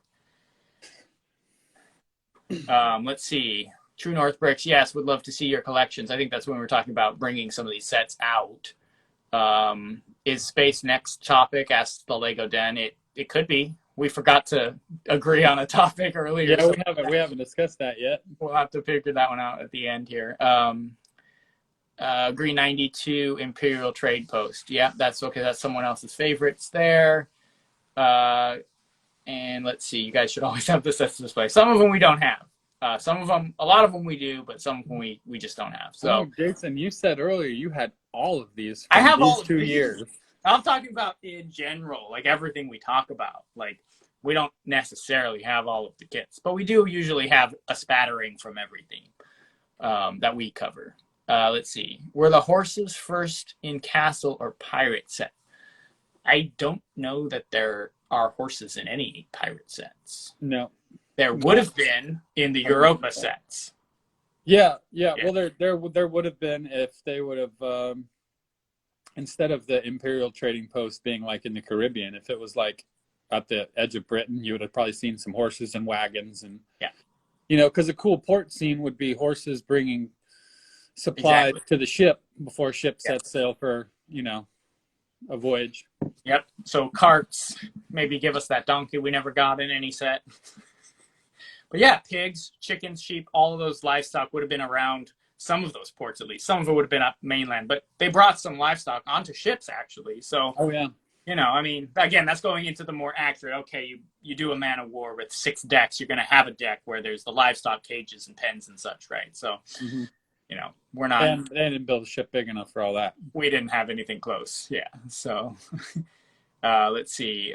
Speaker 1: Let's see. True North Bricks, yes, would love to see your collections. I think that's when we were talking about bringing some of these sets out. Is space next topic? Asked the Lego Den. It could be. We forgot to agree on a topic earlier.
Speaker 2: Yeah, we haven't discussed that yet.
Speaker 1: We'll have to figure that one out at the end here. Green 92 Imperial Trade Post. Yeah, that's okay. That's someone else's favorites there. And let's see. You guys should always have the sets to display. Some of them we don't have. A lot of them we do, but some of them we just don't have. So,
Speaker 2: Jason, you said earlier you had all of these.
Speaker 1: I have all of
Speaker 2: 2 years.
Speaker 1: I'm talking about in general, like everything we talk about. Like, we don't necessarily have all of the kits, but we do usually have a spattering from everything that we cover. Let's see. Were the horses first in Castle or Pirate set? I don't know that there are horses in any pirate sets.
Speaker 2: No.
Speaker 1: There would have been in the Europa sets.
Speaker 2: Yeah. Well, there would have been if they would have, instead of the Imperial trading post being like in the Caribbean, if it was like at the edge of Britain, you would have probably seen some horses and wagons. And, you know, because a cool port scene would be horses bringing supplies to the ship before ship sets sail for, you know, a voyage.
Speaker 1: Yep. So carts, maybe give us that donkey we never got in any set. But yeah, pigs, chickens, sheep, all of those livestock would have been around some of those ports at least. Some of it would have been up mainland, but they brought some livestock onto ships actually. So, you know, I mean, again, that's going into the more accurate, okay, you do a man of war with 6 decks, you're going to have a deck where there's the livestock cages and pens and such, right? So, you know, we're not...
Speaker 2: They didn't build a ship big enough for all that.
Speaker 1: We didn't have anything close, so... let's see.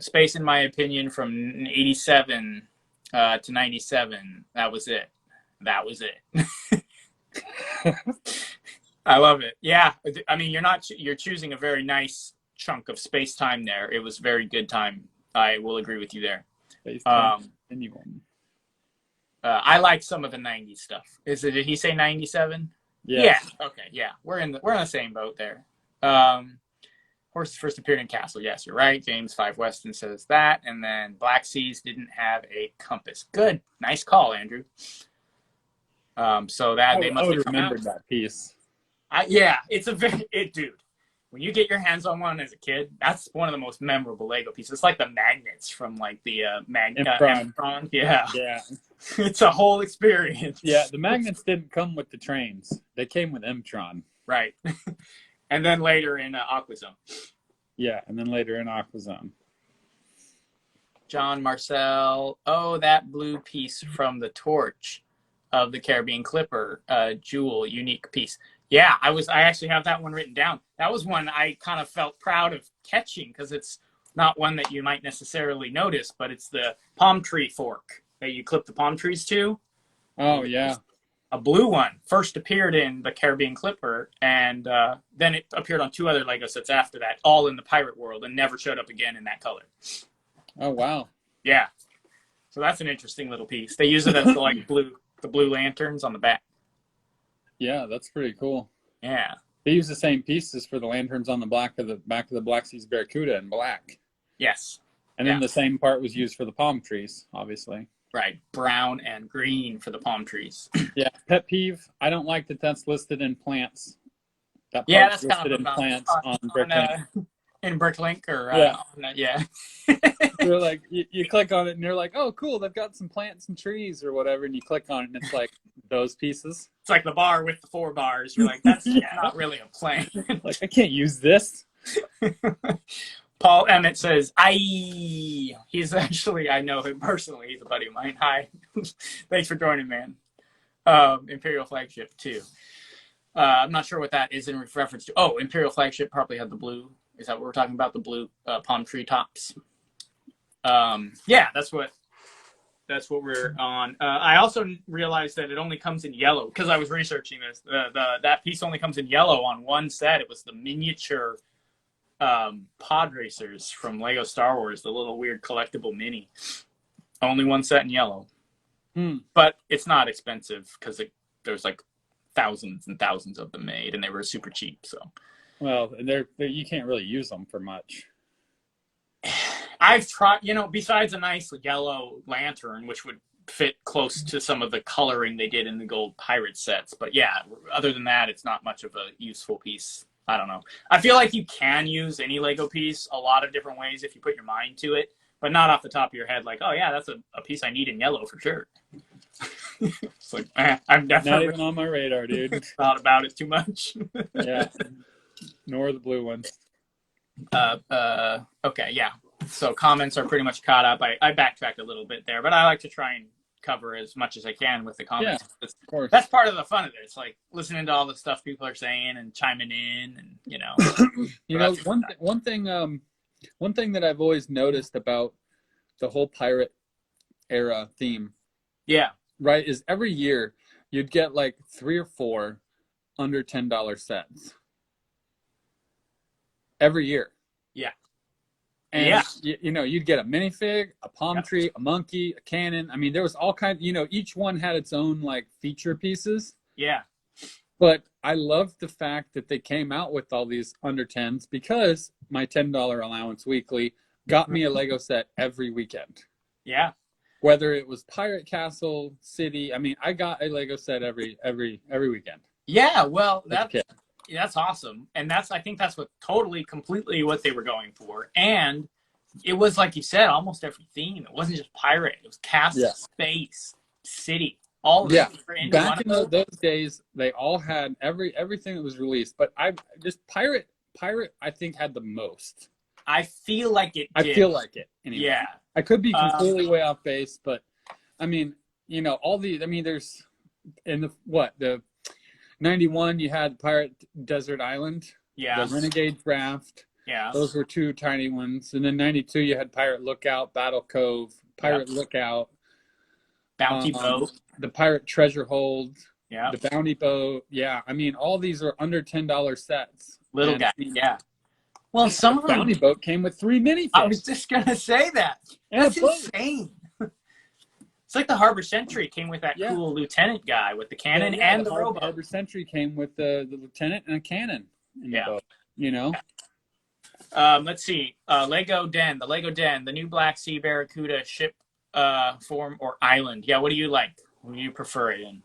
Speaker 1: Space, in my opinion, from 87 to 97, that was it. I love it. Yeah, I mean, you're choosing a very nice chunk of space time there. It was very good time. I will agree with you there.
Speaker 2: Space time. Anyone.
Speaker 1: I like some of the 90s stuff. Did he say 97?
Speaker 2: Yeah.
Speaker 1: Okay. Yeah. We're in the same boat there. Horses first appeared in Castle. Yes, you're right. James 5 Weston says that. And then Black Seas didn't have a compass. Good. Nice call, Andrew. So that they must have
Speaker 2: remembered that piece.
Speaker 1: It's dude. When you get your hands on one as a kid, that's one of the most memorable Lego pieces. It's like the magnets from like the Empron. Yeah. It's a whole experience.
Speaker 2: Yeah, the magnets didn't come with the trains. They came with Mtron.
Speaker 1: Right. And then later in Aquazone.
Speaker 2: Yeah, and then later in Aquazone.
Speaker 1: John Marcel. Oh, that blue piece from the torch of the Caribbean Clipper, jewel, unique piece. Yeah, I actually have that one written down. That was one I kind of felt proud of catching because it's not one that you might necessarily notice, but it's the palm tree fork that you clip the palm trees to.
Speaker 2: Oh, yeah.
Speaker 1: A blue one first appeared in the Caribbean Clipper, and then it appeared on 2 other Lego sets after that, all in the pirate world, and never showed up again in that color.
Speaker 2: Oh, wow.
Speaker 1: Yeah. So that's an interesting little piece. They use it as the blue lanterns on the back.
Speaker 2: Yeah, that's pretty cool.
Speaker 1: Yeah.
Speaker 2: They use the same pieces for the lanterns on the back of the Black Seas Barracuda in black.
Speaker 1: Yes.
Speaker 2: And then the same part was used for the palm trees, obviously.
Speaker 1: Right. Brown and green for the palm trees.
Speaker 2: Yeah. Pet peeve. I don't like that's listed in plants.
Speaker 1: That part's
Speaker 2: listed kind of in plants on Bricklink.
Speaker 1: In Bricklink or
Speaker 2: You're like you click on it and you're like, oh cool, they've got some plants and trees or whatever, and you click on it and it's like those pieces.
Speaker 1: It's like the bar with the 4 bars. You're like, that's not really a plant.
Speaker 2: Like, I can't use this.
Speaker 1: Paul Emmett says, he's actually, I know him personally. He's a buddy of mine. Hi. Thanks for joining, man. Imperial Flagship, too. I'm not sure what that is in reference to. Oh, Imperial Flagship probably had the blue. Is that what we're talking about? The blue palm tree tops? Yeah, that's what we're on. I also realized that it only comes in yellow because I was researching this. That piece only comes in yellow on one set. It was the miniature pod racers from Lego Star Wars, the little weird collectible mini. Only one set in yellow. But it's not expensive because there's like thousands and thousands of them made, and they were super cheap. So,
Speaker 2: well, you can't really use them for much.
Speaker 1: I've tried, besides a nice yellow lantern, which would fit close to some of the coloring they did in the gold pirate sets. But yeah, other than that, it's not much of a useful piece. I don't know. I feel like you can use any Lego piece a lot of different ways if you put your mind to it, but not off the top of your head like, oh yeah, that's a piece I need in yellow for sure. It's like, I'm definitely
Speaker 2: not even on my radar, dude.
Speaker 1: Thought about it too much.
Speaker 2: Yeah. Nor the blue ones.
Speaker 1: Okay, yeah. So comments are pretty much caught up. I backtracked a little bit there, but I like to try and cover as much as I can with the comments.
Speaker 2: Yeah, of course.
Speaker 1: That's part of the fun of it. It's like listening to all the stuff people are saying and chiming in, and
Speaker 2: one thing that I've always noticed about the whole pirate era theme, right, is every year you'd get like 3 or 4 under $10 sets. Every year.
Speaker 1: Yeah.
Speaker 2: And, you'd get a minifig, a palm tree, a monkey, a cannon. I mean, there was all kinds, each one had its own, like, feature pieces.
Speaker 1: Yeah.
Speaker 2: But I loved the fact that they came out with all these under 10s because my $10 allowance weekly got me a Lego set every weekend.
Speaker 1: Yeah.
Speaker 2: Whether it was Pirate Castle, City. I mean, I got a Lego set every weekend.
Speaker 1: Yeah, well, that's awesome. And I think that's completely what they were going for. And it was, like you said, almost every theme. It wasn't just pirate. It was castle, space, city, all of it.
Speaker 2: Back in those days, they all had everything that was released. But pirate, I think, had the most.
Speaker 1: I feel like it did.
Speaker 2: I feel like it. Anyway.
Speaker 1: Yeah.
Speaker 2: I could be completely way off base, but I mean, there's in the 91, you had Pirate Desert Island.
Speaker 1: Yeah.
Speaker 2: The Renegade Raft.
Speaker 1: Yeah.
Speaker 2: Those were 2 tiny ones. And then 92, you had Pirate Lookout, Battle Cove, Pirate Lookout.
Speaker 1: Bounty Boat.
Speaker 2: The Pirate Treasure Hold.
Speaker 1: Yeah.
Speaker 2: The Bounty Boat. Yeah. I mean, all these are under $10 sets.
Speaker 1: Little guy. Yeah. Well, some of them.
Speaker 2: Bounty Boat came with 3 minifigs.
Speaker 1: I was just going to say that. That's insane. like the Harbor Sentry came with that cool lieutenant guy with the cannon and the rowboat.
Speaker 2: Harbor Sentry came with the lieutenant and a cannon in the boat, you know?
Speaker 1: Let's see. Lego Den, the new Black Sea Barracuda ship form or island. Yeah, what do you like? What do you prefer it in?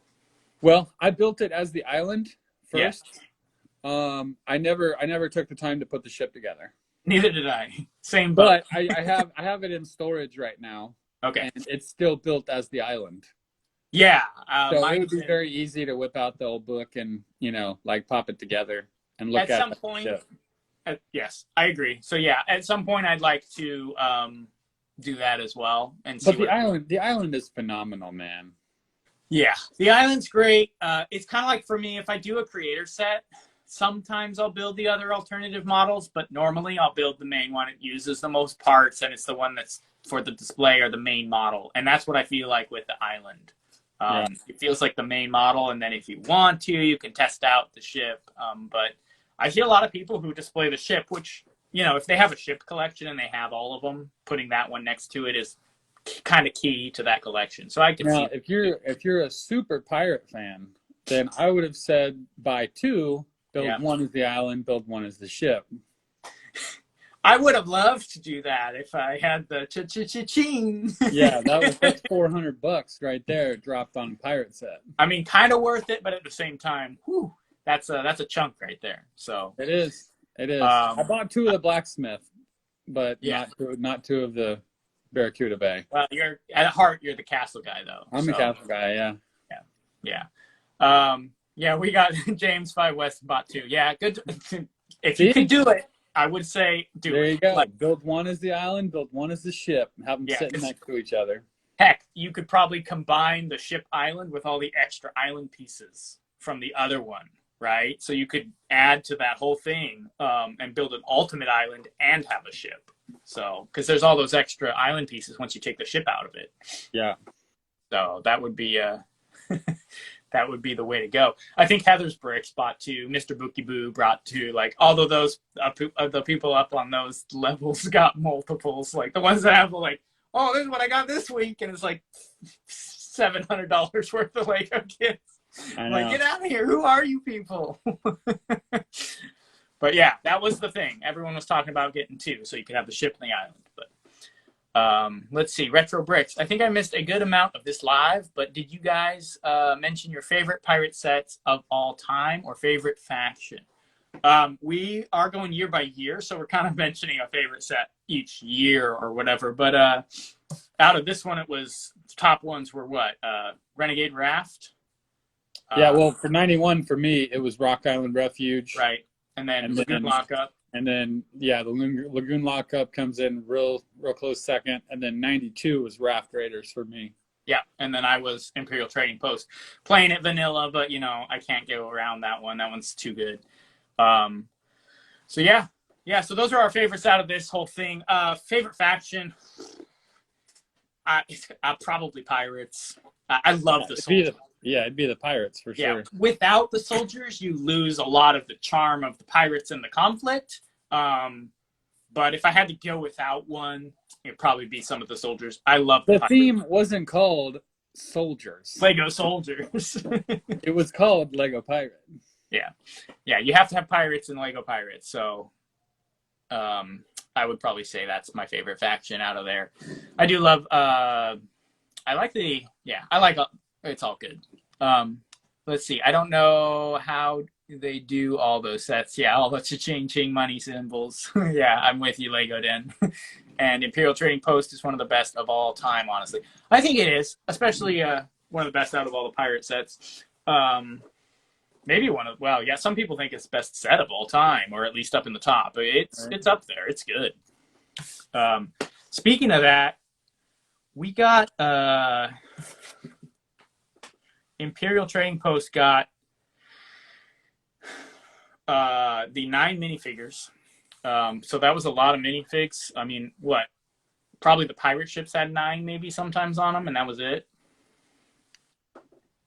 Speaker 2: Well, I built it as the island first. Yeah. I never took the time to put the ship together.
Speaker 1: Neither did I. Same boat.
Speaker 2: But I have it in storage right now.
Speaker 1: Okay.
Speaker 2: And it's still built as the island.
Speaker 1: Yeah.
Speaker 2: So it would be very easy to whip out the old book and, you know, like pop it together and look at
Speaker 1: some point. Yes, I agree. So yeah, at some point I'd like to do that as well.
Speaker 2: But the island is phenomenal, man.
Speaker 1: Yeah, the island's great. It's kind of like for me, if I do a creator set, sometimes I'll build the other alternative models, but normally I'll build the main one. It uses the most parts, and it's the one that's for the display or the main model. And that's what I feel like with the island. It feels like the main model, and then if you want to, you can test out the ship. But I see a lot of people who display the ship, which, you know, if they have a ship collection and they have all of them, putting that one next to it is kind of key to that collection. So I can see
Speaker 2: if you're a super pirate fan, then I would have said buy two, build one as the island, build one as the ship.
Speaker 1: I would have loved to do that if I had the cha-cha-cha-ching.
Speaker 2: Yeah, that's $400 right there dropped on pirate set.
Speaker 1: I mean, kind of worth it, but at the same time, whew, that's a chunk right there. So
Speaker 2: it is. I bought two of the blacksmith, but not two of the Barracuda Bay.
Speaker 1: Well, you're at heart, you're the castle guy, though.
Speaker 2: I'm the castle guy.
Speaker 1: Yeah. We got James 5 West bought two. Yeah, good. If you can do it, I would say do it.
Speaker 2: There you go. Build one as the island, build one as the ship, and have them sitting next to each other.
Speaker 1: Heck, you could probably combine the ship island with all the extra island pieces from the other one, right? So you could add to that whole thing and build an ultimate island and have a ship. So, because there's all those extra island pieces once you take the ship out of it. Yeah. So that would be that would be the way to go. I think Heather's Bricks bought two. Mr. Bookie Boo brought two. Like, although those the people up on those levels got multiples. Like the ones that have like, oh, this is what I got this week, and it's like $700 worth of Lego kits. Like, get out of here! Who are you people? But yeah, that was the thing. Everyone was talking about getting two, so you could have the ship and the island. But let's see, Retro Bricks. I think I missed a good amount of this live, but did you guys mention your favorite pirate sets of all time or favorite faction? We are going year by year, so we're kind of mentioning a favorite set each year or whatever. But out of this one, it was top ones were what? Renegade Raft.
Speaker 2: Well, for 91, for me, it was Rock Island Refuge.
Speaker 1: Right. And then Lagoon Lockup.
Speaker 2: And then, the Lagoon Lockup comes in real close second. And then 92 was Raft Raiders for me.
Speaker 1: Yeah, and then I was Imperial Trading Post. Playing it vanilla, but, I can't go around that one. That one's too good. So those are our favorites out of this whole thing. Favorite faction, probably Pirates. I love the soldiers.
Speaker 2: It'd be the Pirates for sure.
Speaker 1: Yeah, without the soldiers, you lose a lot of the charm of the Pirates and the conflict. But if I had to go without one, it'd probably be some of the soldiers. I love
Speaker 2: the theme wasn't called Soldiers.
Speaker 1: Lego Soldiers.
Speaker 2: It was called Lego Pirate.
Speaker 1: Yeah, you have to have pirates in Lego Pirates. So I would probably say that's my favorite faction out of there. I do love, it's all good. Let's see. I don't know how they do all those sets. Yeah, all the cha-ching money symbols. Yeah, I'm with you, Lego Den. And Imperial Trading Post is one of the best of all time, honestly. I think it is, especially one of the best out of all the pirate sets. Maybe some people think it's best set of all time, or at least up in the top. It's up there. It's good. Speaking of that, we got Imperial Trading Post got the 9 minifigures. So that was a lot of minifigs. I mean, probably the pirate ships had 9 maybe sometimes on them, and that was it.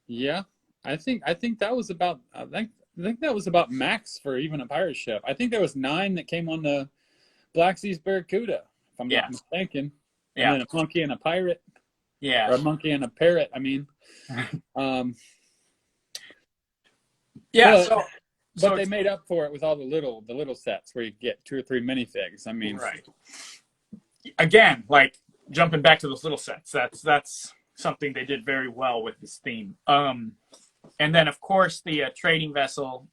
Speaker 2: Yeah. I think that was about that was about max for even a pirate ship. I think there was 9 that came on the Black Sea's Barracuda, if I'm not mistaken. And then a monkey and a pirate.
Speaker 1: Yeah.
Speaker 2: Or a monkey and a parrot. I mean,
Speaker 1: yeah.
Speaker 2: But they made up for it with all the little sets where you get 2 or 3 minifigs. I mean,
Speaker 1: right. Again, like jumping back to those little sets, that's something they did very well with this theme. And then of course the trading vessel,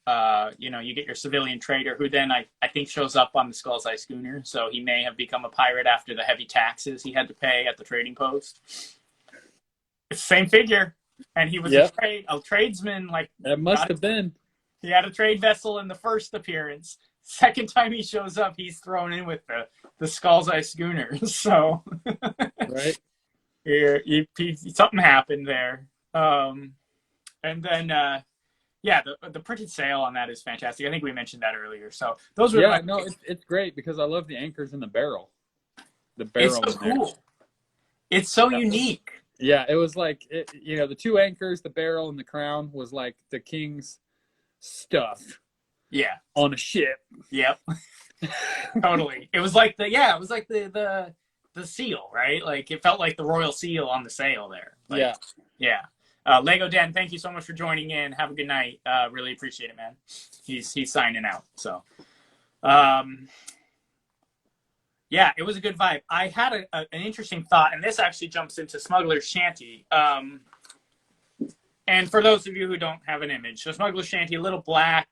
Speaker 1: you get your civilian trader who then I think shows up on the Skull's Eye schooner. So he may have become a pirate after the heavy taxes he had to pay at the trading post. It's the same figure, and he was a tradesman. Like
Speaker 2: that must have been.
Speaker 1: He had a trade vessel in the first appearance. Second time he shows up, he's thrown in with the Skull's Eye schooner. So,
Speaker 2: right,
Speaker 1: something happened there. And then, the printed sail on that is fantastic. I think we mentioned that earlier. So those were
Speaker 2: it's great because I love the anchors in the barrel. The barrel,
Speaker 1: it's so cool. It's so unique.
Speaker 2: Yeah, it was like the 2 anchors, the barrel, and the crown was like the king's stuff.
Speaker 1: Yeah,
Speaker 2: on a ship.
Speaker 1: Yep. Totally. It was like the seal, right? Like it felt like the royal seal on the sail there. Like, yeah. Lego Den, thank you so much for joining in. Have a good night. Really appreciate it, man. He's signing out. So, it was a good vibe. I had an interesting thought, and this actually jumps into Smuggler's Shanty. And for those of you who don't have an image, so Smuggler's Shanty, a little black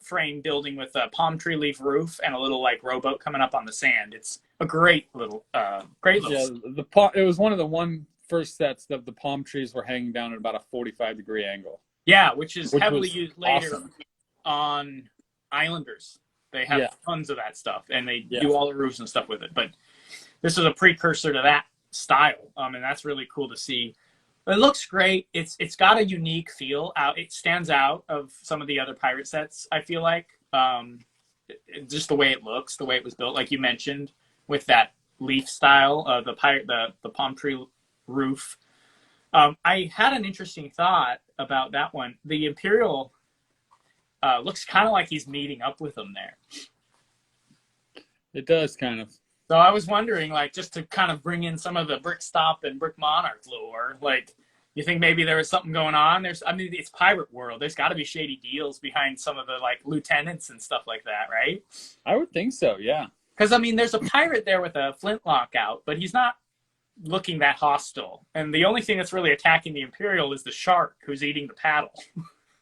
Speaker 1: frame building with a palm tree leaf roof and a little like rowboat coming up on the sand. It's a great little. Yeah,
Speaker 2: it was one of the first sets that the palm trees were hanging down at about a 45-degree angle.
Speaker 1: Yeah, which is heavily used later on Islanders. They have tons of that stuff, and they do all the roofs and stuff with it. But this is a precursor to that style, and that's really cool to see. It looks great. It's got a unique feel. It stands out of some of the other pirate sets, I feel like. Just the way it looks, the way it was built, like you mentioned, with that leaf style, the palm tree roof. I had an interesting thought about that one. The Imperial looks kind of like he's meeting up with them there.
Speaker 2: It does kind of.
Speaker 1: So I was wondering, like, just to kind of bring in some of the Brick Stop and Brick Monarch lore, like, you think maybe there was something going on? It's pirate world. There's got to be shady deals behind some of the, like, lieutenants and stuff like that, right?
Speaker 2: I would think so, yeah.
Speaker 1: Because, there's a pirate there with a flintlock out, but he's not looking that hostile. And the only thing that's really attacking the Imperial is the shark who's eating the paddle.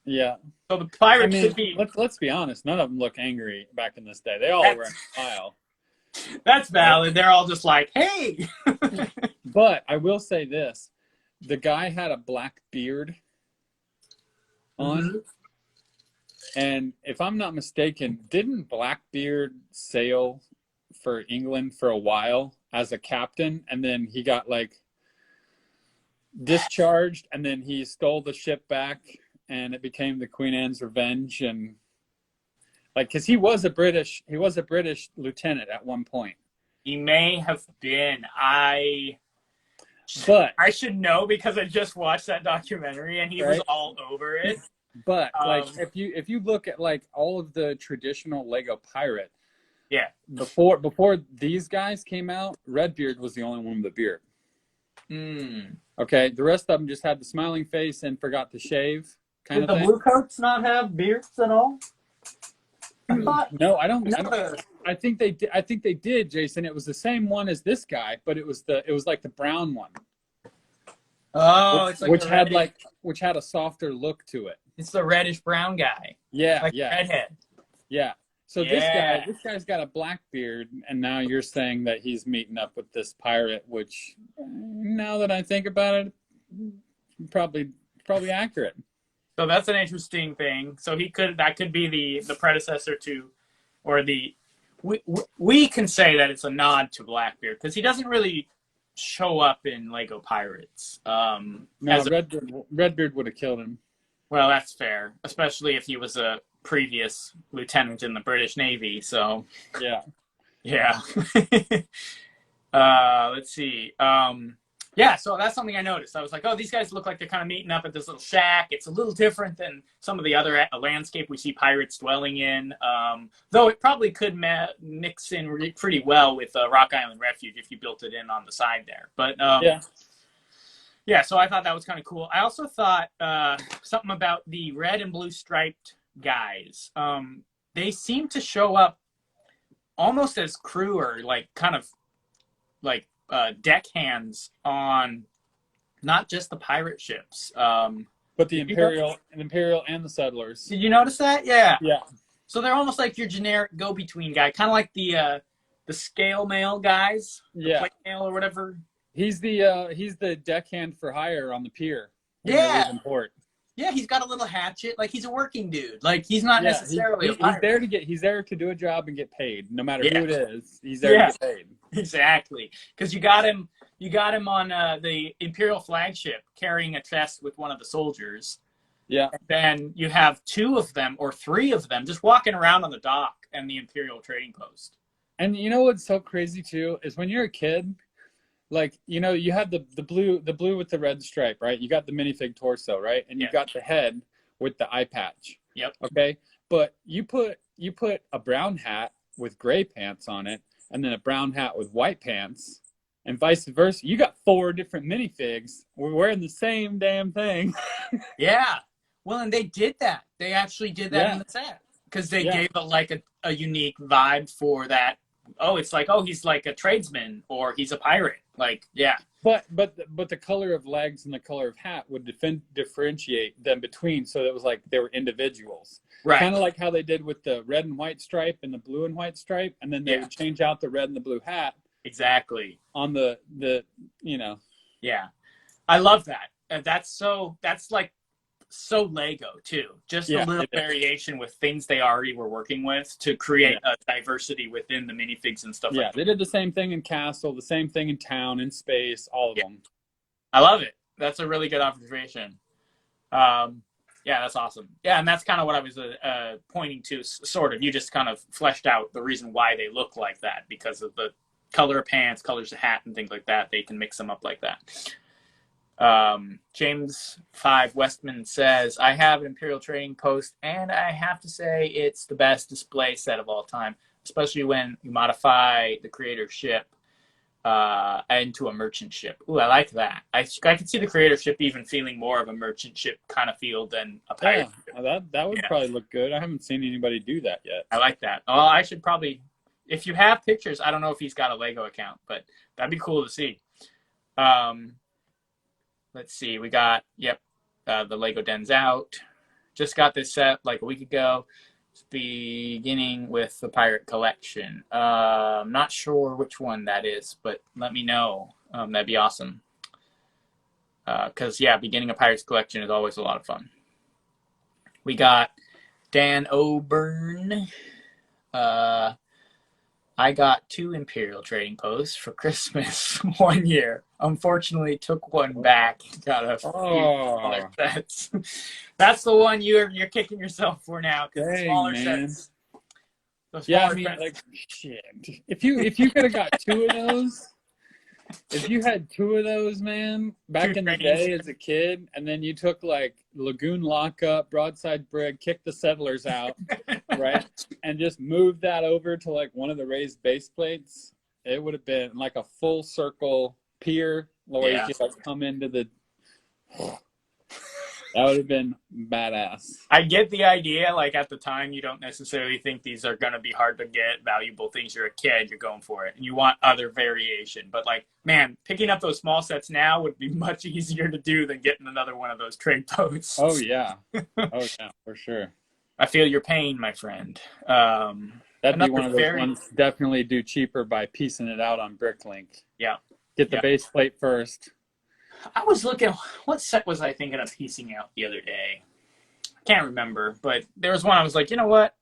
Speaker 2: Yeah.
Speaker 1: So the pirate could be...
Speaker 2: Let's be honest. None of them look angry back in this day. They all were in a pile.
Speaker 1: That's valid. They're all just like, hey.
Speaker 2: But I will say this. The guy had a black beard on. Mm-hmm. And if I'm not mistaken, didn't Blackbeard sail for England for a while as a captain? And then he got like discharged and then he stole the ship back and it became the Queen Anne's Revenge. And like, cause he was a British lieutenant at one point.
Speaker 1: He may have been.
Speaker 2: But
Speaker 1: I should know because I just watched that documentary and he was all over it.
Speaker 2: But like if you look at like all of the traditional Lego pirate, before these guys came out, Redbeard was the only one with a beard. Okay, the rest of them just had the smiling face and forgot to shave.
Speaker 3: Did the blue coats not have beards at all?
Speaker 2: No, I don't. I think they did. I think they did, Jason. It was the same one as this guy, but it was like the brown one.
Speaker 1: Oh, it's like
Speaker 2: which had a softer look to it.
Speaker 1: It's the reddish brown guy.
Speaker 2: Yeah,
Speaker 1: like redhead.
Speaker 2: Yeah. So this guy's got a black beard, and now you're saying that he's meeting up with this pirate, which, now that I think about it, probably accurate.
Speaker 1: So that's an interesting thing. So that could be the predecessor to, or we can say that it's a nod to Blackbeard because he doesn't really show up in Lego Pirates.
Speaker 2: No, Redbeard would have killed him.
Speaker 1: Well, that's fair, especially if he was a previous lieutenant in the British Navy. So yeah. Let's see. So that's something I noticed. I was like, oh, these guys look like they're kind of meeting up at this little shack. It's a little different than some of the other landscape we see pirates dwelling in. Though it probably could mix in pretty well with Rock Island Refuge if you built it in on the side there. But Yeah, so I thought that was kind of cool. I also thought something about the red and blue striped guys. They seem to show up almost as crew or like kind of like deckhands on not just the pirate ships.
Speaker 2: But the Imperial and the Settlers.
Speaker 1: Did you notice that? Yeah.
Speaker 2: Yeah.
Speaker 1: So they're almost like your generic go-between guy, kind of like the scale mail guys, the plate mail or whatever.
Speaker 2: He's the deckhand for hire on the pier.
Speaker 1: Yeah.
Speaker 2: In port.
Speaker 1: Yeah, he's got a little hatchet. Like, he's a working dude. Like, he's not necessarily
Speaker 2: he's there to do a job and get paid. No matter who it is, he's there to get paid.
Speaker 1: Exactly. Because you got him on the Imperial Flagship carrying a chest with one of the soldiers.
Speaker 2: Yeah.
Speaker 1: And then you have 2 of them or 3 of them just walking around on the dock and the Imperial trading post.
Speaker 2: And you know what's so crazy too is when you're a kid, like, you know, you have the blue with the red stripe, right? You got the minifig torso, right? And you got the head with the eye patch.
Speaker 1: Yep.
Speaker 2: Okay. But you put a brown hat with gray pants on it, and then a brown hat with white pants, and vice versa. You got 4 different minifigs. We're wearing the same damn thing.
Speaker 1: Yeah. Well, and they did that. They actually did that in the set because they gave a unique vibe for that. Oh, it's like, oh, he's like a tradesman or he's a pirate. Like, yeah.
Speaker 2: But the color of legs and the color of hat would differentiate them between, so it was like they were individuals.
Speaker 1: Right.
Speaker 2: Kind of like how they did with the red and white stripe and the blue and white stripe, and then they would change out the red and the blue hat.
Speaker 1: Exactly.
Speaker 2: On the you know.
Speaker 1: Yeah. I love that. That's like so Lego too. Just a little variation with things they already were working with to create a diversity within the minifigs and stuff like that.
Speaker 2: Yeah, they did the same thing in Castle, the same thing in Town, in Space, all of them.
Speaker 1: I love it. That's a really good observation. Yeah, that's awesome. Yeah, and that's kind of what I was pointing to, sort of. You just kind of fleshed out the reason why they look like that, because of the color of pants, colors of hat, and things like that. They can mix them up like that. James 5 Westman says, I have an Imperial trading post, and I have to say it's the best display set of all time, especially when you modify the creator ship into a merchant ship. Ooh, I like that. I can see the creator ship even feeling more of a merchant ship kind of feel than a pirate ship.
Speaker 2: That would probably look good. I haven't seen anybody do that yet.
Speaker 1: I like that. Oh, I should probably, if you have pictures, I don't know if he's got a Lego account, but that'd be cool to see. Let's see. We got, the Lego Den's out. Just got this set like a week ago. It's beginning with the Pirate Collection. I'm not sure which one that is, but let me know. That'd be awesome. Because, beginning a Pirates Collection is always a lot of fun. We got Dan O'Byrne. I got 2 Imperial trading posts for Christmas one year. Unfortunately, took one back. Got a few smaller sets. That's the one you're kicking yourself for now.
Speaker 2: Dang,
Speaker 1: smaller
Speaker 2: man.
Speaker 1: sets.
Speaker 2: Yeah, I mean, like, shit. If you could have got 2 of those, if you had 2 of those, man, back in the day as a kid, and then you took like Lagoon Lockup, Broadside Brig, kicked the Settlers out, right, and just moved that over to like one of the raised base plates, it would have been like a full circle pier where you could like come into the. That would have been badass.
Speaker 1: I get the idea. Like, at the time, you don't necessarily think these are going to be hard to get, valuable things. You're a kid, you're going for it, and you want other variation. But, like, man, picking up those small sets now would be much easier to do than getting another one of those trade posts.
Speaker 2: Oh, yeah. Oh, yeah, for sure.
Speaker 1: I feel your pain, my friend.
Speaker 2: That'd be one of those ones definitely do cheaper by piecing it out on Bricklink.
Speaker 1: Yeah.
Speaker 2: Get the base plate first.
Speaker 1: I was looking, what set was I thinking of piecing out the other day? I can't remember, but there was one I was like, you know what?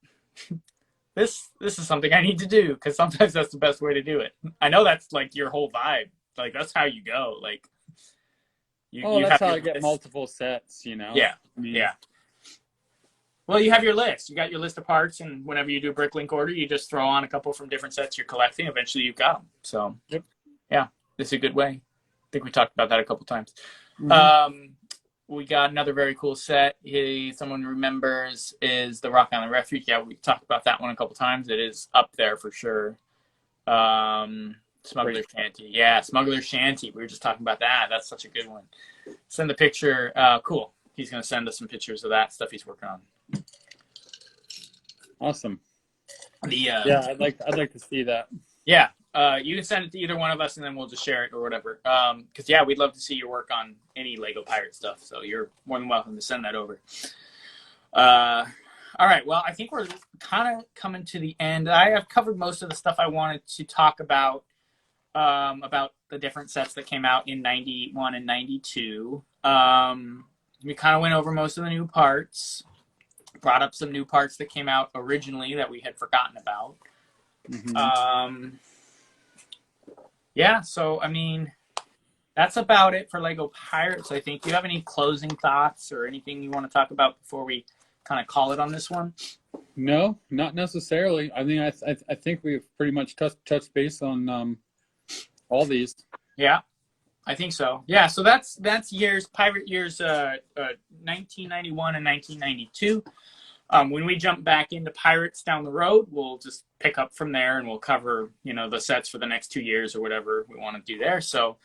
Speaker 1: This is something I need to do, because sometimes that's the best way to do it. I know that's like your whole vibe. Like, that's how you go. Like, you
Speaker 2: that's how I get multiple sets, you know?
Speaker 1: Yeah.
Speaker 2: I mean,
Speaker 1: Well, you have your list. You got your list of parts, and whenever you do a Bricklink order, you just throw on a couple from different sets you're collecting. Eventually, you've got them. So, yeah, this is a good way. I think we talked about that a couple times. Mm-hmm. We got another very cool set. Someone remembers is the Rock Island Refuge. Yeah, we talked about that one a couple times. It is up there for sure. Smuggler Shanty. Yeah, Smuggler Shanty. We were just talking about that. That's such a good one. Send the picture. Cool. He's going to send us some pictures of that stuff he's working on.
Speaker 2: Awesome. Yeah, I'd like to see that.
Speaker 1: Yeah. You can send it to either one of us, and then we'll just share it or whatever. Because, yeah, we'd love to see your work on any Lego Pirate stuff. So you're more than welcome to send that over. All right. Well, I think we're kind of coming to the end. I have covered most of the stuff I wanted to talk about the different sets that came out in 91 and 92. We kind of went over most of the new parts, brought up some new parts that came out originally that we had forgotten about. Mm-hmm. Yeah, so, I mean, that's about it for Lego Pirates, I think. Do you have any closing thoughts or anything you want to talk about before we kind of call it on this one?
Speaker 2: No, not necessarily. I mean, I think we've pretty much touched base on all these.
Speaker 1: Yeah, I think so. Yeah, so that's pirate years 1991 and 1992. When we jump back into Pirates down the road, we'll just pick up from there and we'll cover, the sets for the next 2 years or whatever we want to do there. So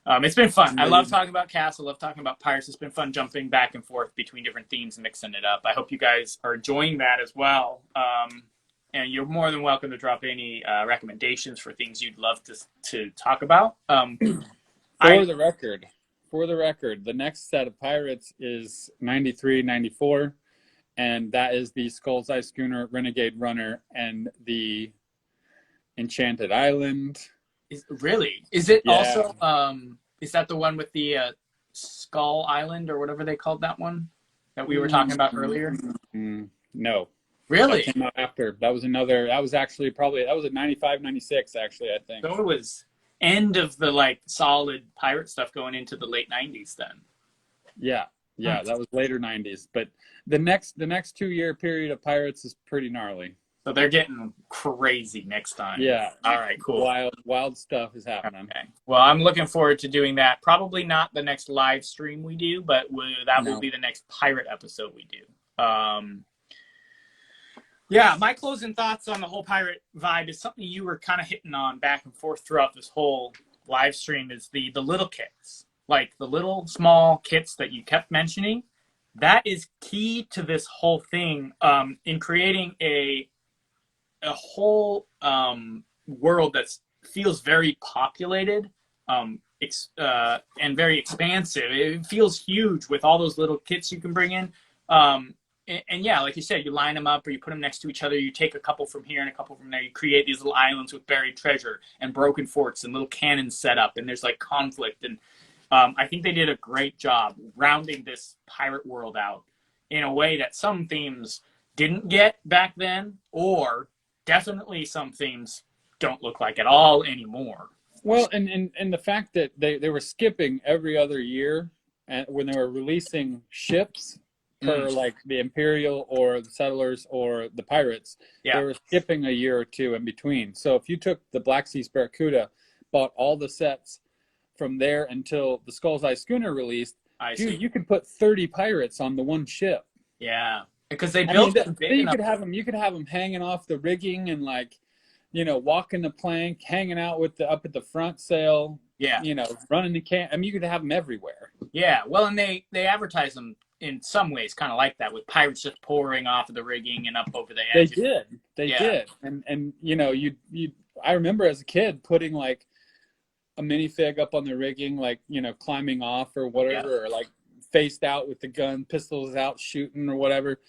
Speaker 1: it's been fun. I love talking about Cast. I love talking about Pirates. It's been fun jumping back and forth between different themes and mixing it up. I hope you guys are enjoying that as well. And you're more than welcome to drop any recommendations for things you'd love to talk about.
Speaker 2: For the record, the next set of Pirates is 93, 94. And that is the Skull's Eye Schooner, Renegade Runner, and the Enchanted Island.
Speaker 1: Is it also, is that the one with the Skull Island or whatever they called that one that we were talking about earlier?
Speaker 2: No.
Speaker 1: Really?
Speaker 2: That came out after. That was at 95, 96, actually, I think.
Speaker 1: So it was end of the, solid pirate stuff going into the late 90s then.
Speaker 2: Yeah. Yeah, that was later 90s. But the next 2 year period of Pirates is pretty gnarly.
Speaker 1: So they're getting crazy next time.
Speaker 2: Yeah.
Speaker 1: All right, cool.
Speaker 2: Wild stuff is happening.
Speaker 1: Okay. Well, I'm looking forward to doing that. Probably not the next live stream we do, but that will be the next pirate episode we do. Yeah, my closing thoughts on the whole pirate vibe is something you were kind of hitting on back and forth throughout this whole live stream is the little kits. Like the little small kits that you kept mentioning, that is key to this whole thing in creating a whole world that feels very populated and very expansive. It feels huge with all those little kits you can bring in. And yeah, like you said, you line them up or you put them next to each other. You take a couple from here and a couple from there. You create these little islands with buried treasure and broken forts and little cannons set up. And there's conflict and I think they did a great job rounding this pirate world out in a way that some themes didn't get back then, or definitely some themes don't look like at all anymore.
Speaker 2: Well, and the fact that they were skipping every other year when they were releasing ships for the Imperial or the Settlers or the Pirates, they were skipping a year or two in between. So if you took the Black Seas Barracuda, bought all the sets from there until the Skull's Eye Schooner released, you could put 30 pirates on the one ship.
Speaker 1: Yeah, because they built them big enough.
Speaker 2: You could have them hanging off the rigging and walking the plank, hanging out up at the front sail.
Speaker 1: Yeah,
Speaker 2: running the can. I mean, you could have them everywhere.
Speaker 1: Yeah, well, and they advertise them in some ways kind of like that, with pirates just pouring off of the rigging and up over the edge.
Speaker 2: They did, and I remember as a kid putting a minifig up on the rigging, climbing off or whatever, or faced out with the gun, pistols out, shooting or whatever.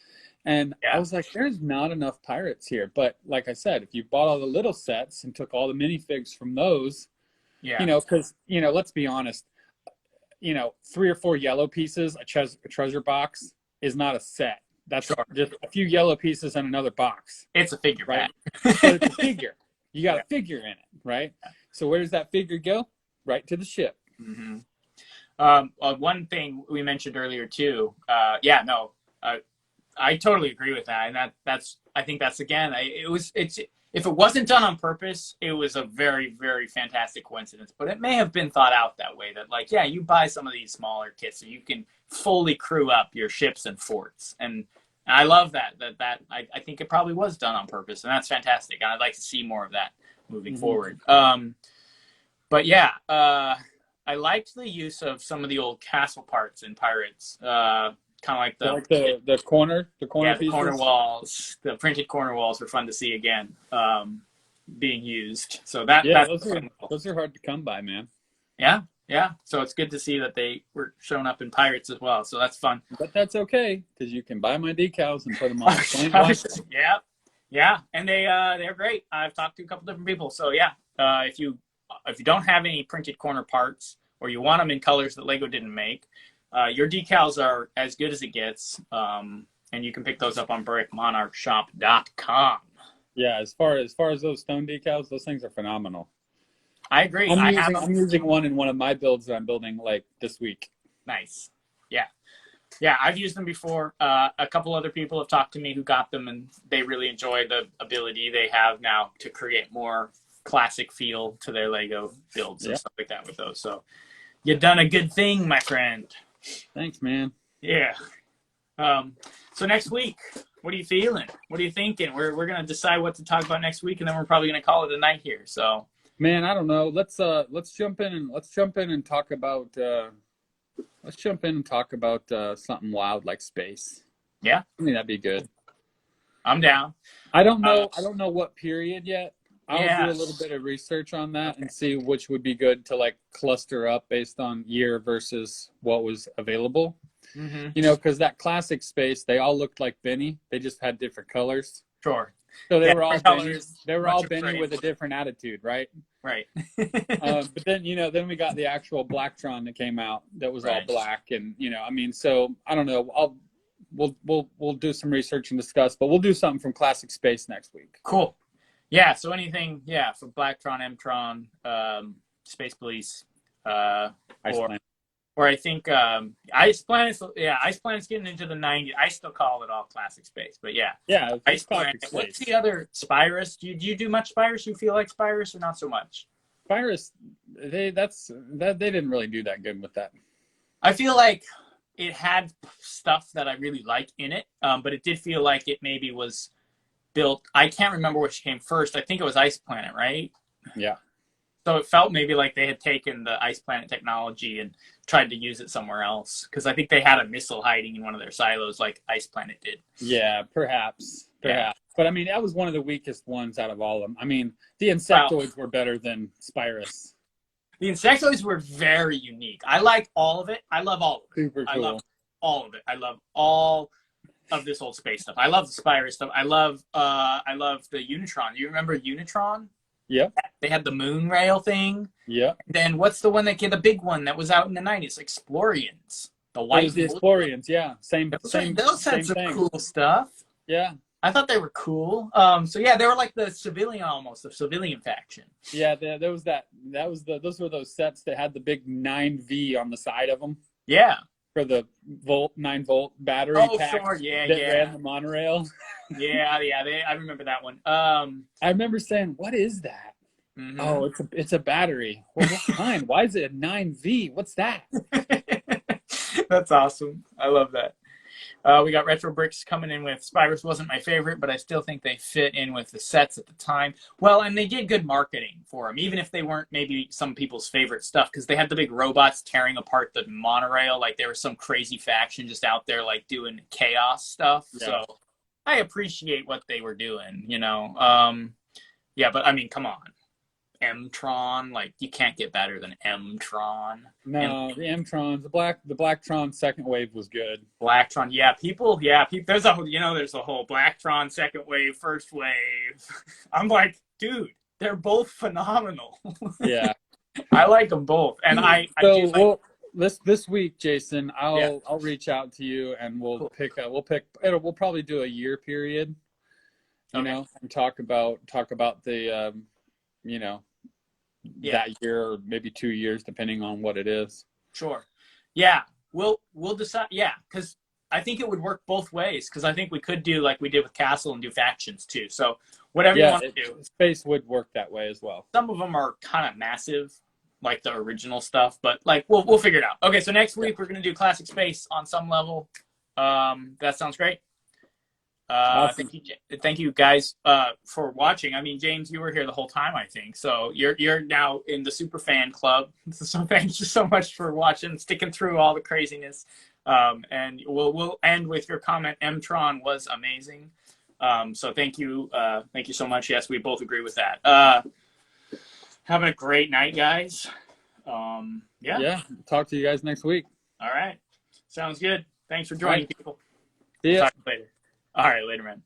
Speaker 2: And I was like, there's not enough pirates here. But like I said, if you bought all the little sets and took all the minifigs from those, because, let's be honest, 3 or 4 yellow pieces, a treasure box is not a set. That's just a few yellow pieces and another box.
Speaker 1: It's a figure,
Speaker 2: right? But it's a figure. You got a figure in it, right? So where does that figure go? Right to the ship.
Speaker 1: Mm-hmm. One thing we mentioned earlier too. I totally agree with that, and I think that's again. If it wasn't done on purpose, it was a very, very fantastic coincidence. But it may have been thought out that way. That you buy some of these smaller kits so you can fully crew up your ships and forts, and I love that. I think it probably was done on purpose, and that's fantastic. And I'd like to see more of that moving forward. But yeah, I liked the use of some of the old castle parts in Pirates. Kind of like
Speaker 2: the corner
Speaker 1: the
Speaker 2: pieces.
Speaker 1: corner walls, the printed corner walls were fun to see again, being used. So that's
Speaker 2: those are hard to come by, man.
Speaker 1: Yeah. So it's good to see that they were showing up in Pirates as well. So that's fun.
Speaker 2: But that's okay because you can buy my decals and put them on.
Speaker 1: Yeah, and they're great. I've talked to a couple different people. So yeah, if you don't have any printed corner parts or you want them in colors that Lego didn't make, your decals are as good as it gets, and you can pick those up on brickmonarchshop.com.
Speaker 2: Yeah, as far as those stone decals, those things are phenomenal.
Speaker 1: I agree.
Speaker 2: I'm using one in one of my builds that I'm building like this week.
Speaker 1: Nice. Yeah, I've used them before. A couple other people have talked to me who got them, and they really enjoy the ability they have now to create more classic feel to their Lego builds and stuff like that with those. So you've done a good thing, my friend.
Speaker 2: Thanks, man.
Speaker 1: Yeah. So next week, what are you feeling? What are you thinking? We're gonna decide what to talk about next week, and then we're probably gonna call it a night here. So,
Speaker 2: man, I don't know. Let's jump in and talk about something wild like space.
Speaker 1: Yeah,
Speaker 2: I mean that'd be good.
Speaker 1: I'm down.
Speaker 2: I don't know what period yet. I'll do a little bit of research on that and see which would be good to like cluster up based on year versus what was available.
Speaker 1: Mm-hmm.
Speaker 2: You know, because that classic space, they all looked like Benny. They just had different colors.
Speaker 1: Sure.
Speaker 2: So they were all
Speaker 1: colors.
Speaker 2: They were all Benny with a different attitude, right?
Speaker 1: Right.
Speaker 2: But then then we got the actual Blacktron that came out that was all black, and I mean, so I don't know. We'll do some research and discuss, but we'll do something from classic space next week.
Speaker 1: Cool. Yeah. So anything, for Blacktron, Mtron, Space Police, or I think Ice Planet's getting into the 90s. I still call it all classic space, but yeah, Ice Planet. What's the other Spirus? Do you do much Spirus? You feel like Spirus or not so much?
Speaker 2: Spirus, they didn't really do that good with that.
Speaker 1: I feel like it had stuff that I really like in it, but it did feel like it maybe was built. I can't remember which came first. I think it was Ice Planet, right?
Speaker 2: Yeah.
Speaker 1: So it felt maybe like they had taken the Ice Planet technology and tried to use it somewhere else. Because I think they had a missile hiding in one of their silos like Ice Planet did.
Speaker 2: Yeah, perhaps. Yeah. But I mean, that was one of the weakest ones out of all of them. I mean, the Insectoids were better than Spirus.
Speaker 1: The Insectoids were very unique. I like all of it. I love all of it.
Speaker 2: Super cool.
Speaker 1: I love all of it. I love all of this old space stuff. I love the Spirus stuff. I love the Unitron. You remember Unitron?
Speaker 2: Yeah.
Speaker 1: They had the moon rail thing.
Speaker 2: Yeah.
Speaker 1: Then what's the one that the big one that was out in the 90s? Explorians. The white.
Speaker 2: The Explorians, yeah.
Speaker 1: Those had some cool stuff.
Speaker 2: Yeah.
Speaker 1: I thought they were cool. So yeah, they were like the civilian faction.
Speaker 2: Yeah, those were those sets that had the big 9V on the side of them.
Speaker 1: Yeah.
Speaker 2: For the 9-volt battery pack.
Speaker 1: Sure. Yeah,
Speaker 2: that ran the monorail.
Speaker 1: Yeah. I remember that one.
Speaker 2: I remember saying, "What is that?" Mm-hmm. Oh, it's a battery. Well, what kind? Why is it a 9V? What's that?
Speaker 1: That's awesome. I love that. We got Retro Bricks coming in with Spirus wasn't my favorite, but I still think they fit in with the sets at the time. Well, and they did good marketing for them, even if they weren't maybe some people's favorite stuff, because they had the big robots tearing apart the monorail. Like there was some crazy faction just out there like doing chaos stuff. Yeah. So I appreciate what they were doing, but I mean, come on. Mtron, like you can't get better than Mtron.
Speaker 2: No, the Mtrons, the Blacktron second wave was good.
Speaker 1: Blacktron, people. There's a whole Blacktron second wave, first wave. I'm like, dude, they're both phenomenal.
Speaker 2: Yeah,
Speaker 1: I like them both, and
Speaker 2: this week, Jason, I'll reach out to you and we'll we'll probably do a year period, and talk about the that year or maybe 2 years, depending on what it is.
Speaker 1: Sure. Yeah. We'll decide. Yeah. Because I think it would work both ways. Because I think we could do like we did with Castle and do factions too. So whatever you want to do.
Speaker 2: Space would work that way as well.
Speaker 1: Some of them are kind of massive, like the original stuff, but like we'll figure it out. Okay. So next week we're going to do classic space on some level. That sounds great.
Speaker 2: Awesome.
Speaker 1: Thank you guys for watching. I mean, James, you were here the whole time, I think. So you're now in the super fan club. So thank you so much for watching, sticking through all the craziness. And we'll end with your comment. Mtron was amazing. So thank you so much. Yes, we both agree with that. Having a great night, guys.
Speaker 2: Yeah. Talk to you guys next week.
Speaker 1: All right. Sounds good. Thanks for joining, people.
Speaker 2: See ya.
Speaker 1: Talk later. All right, later, man.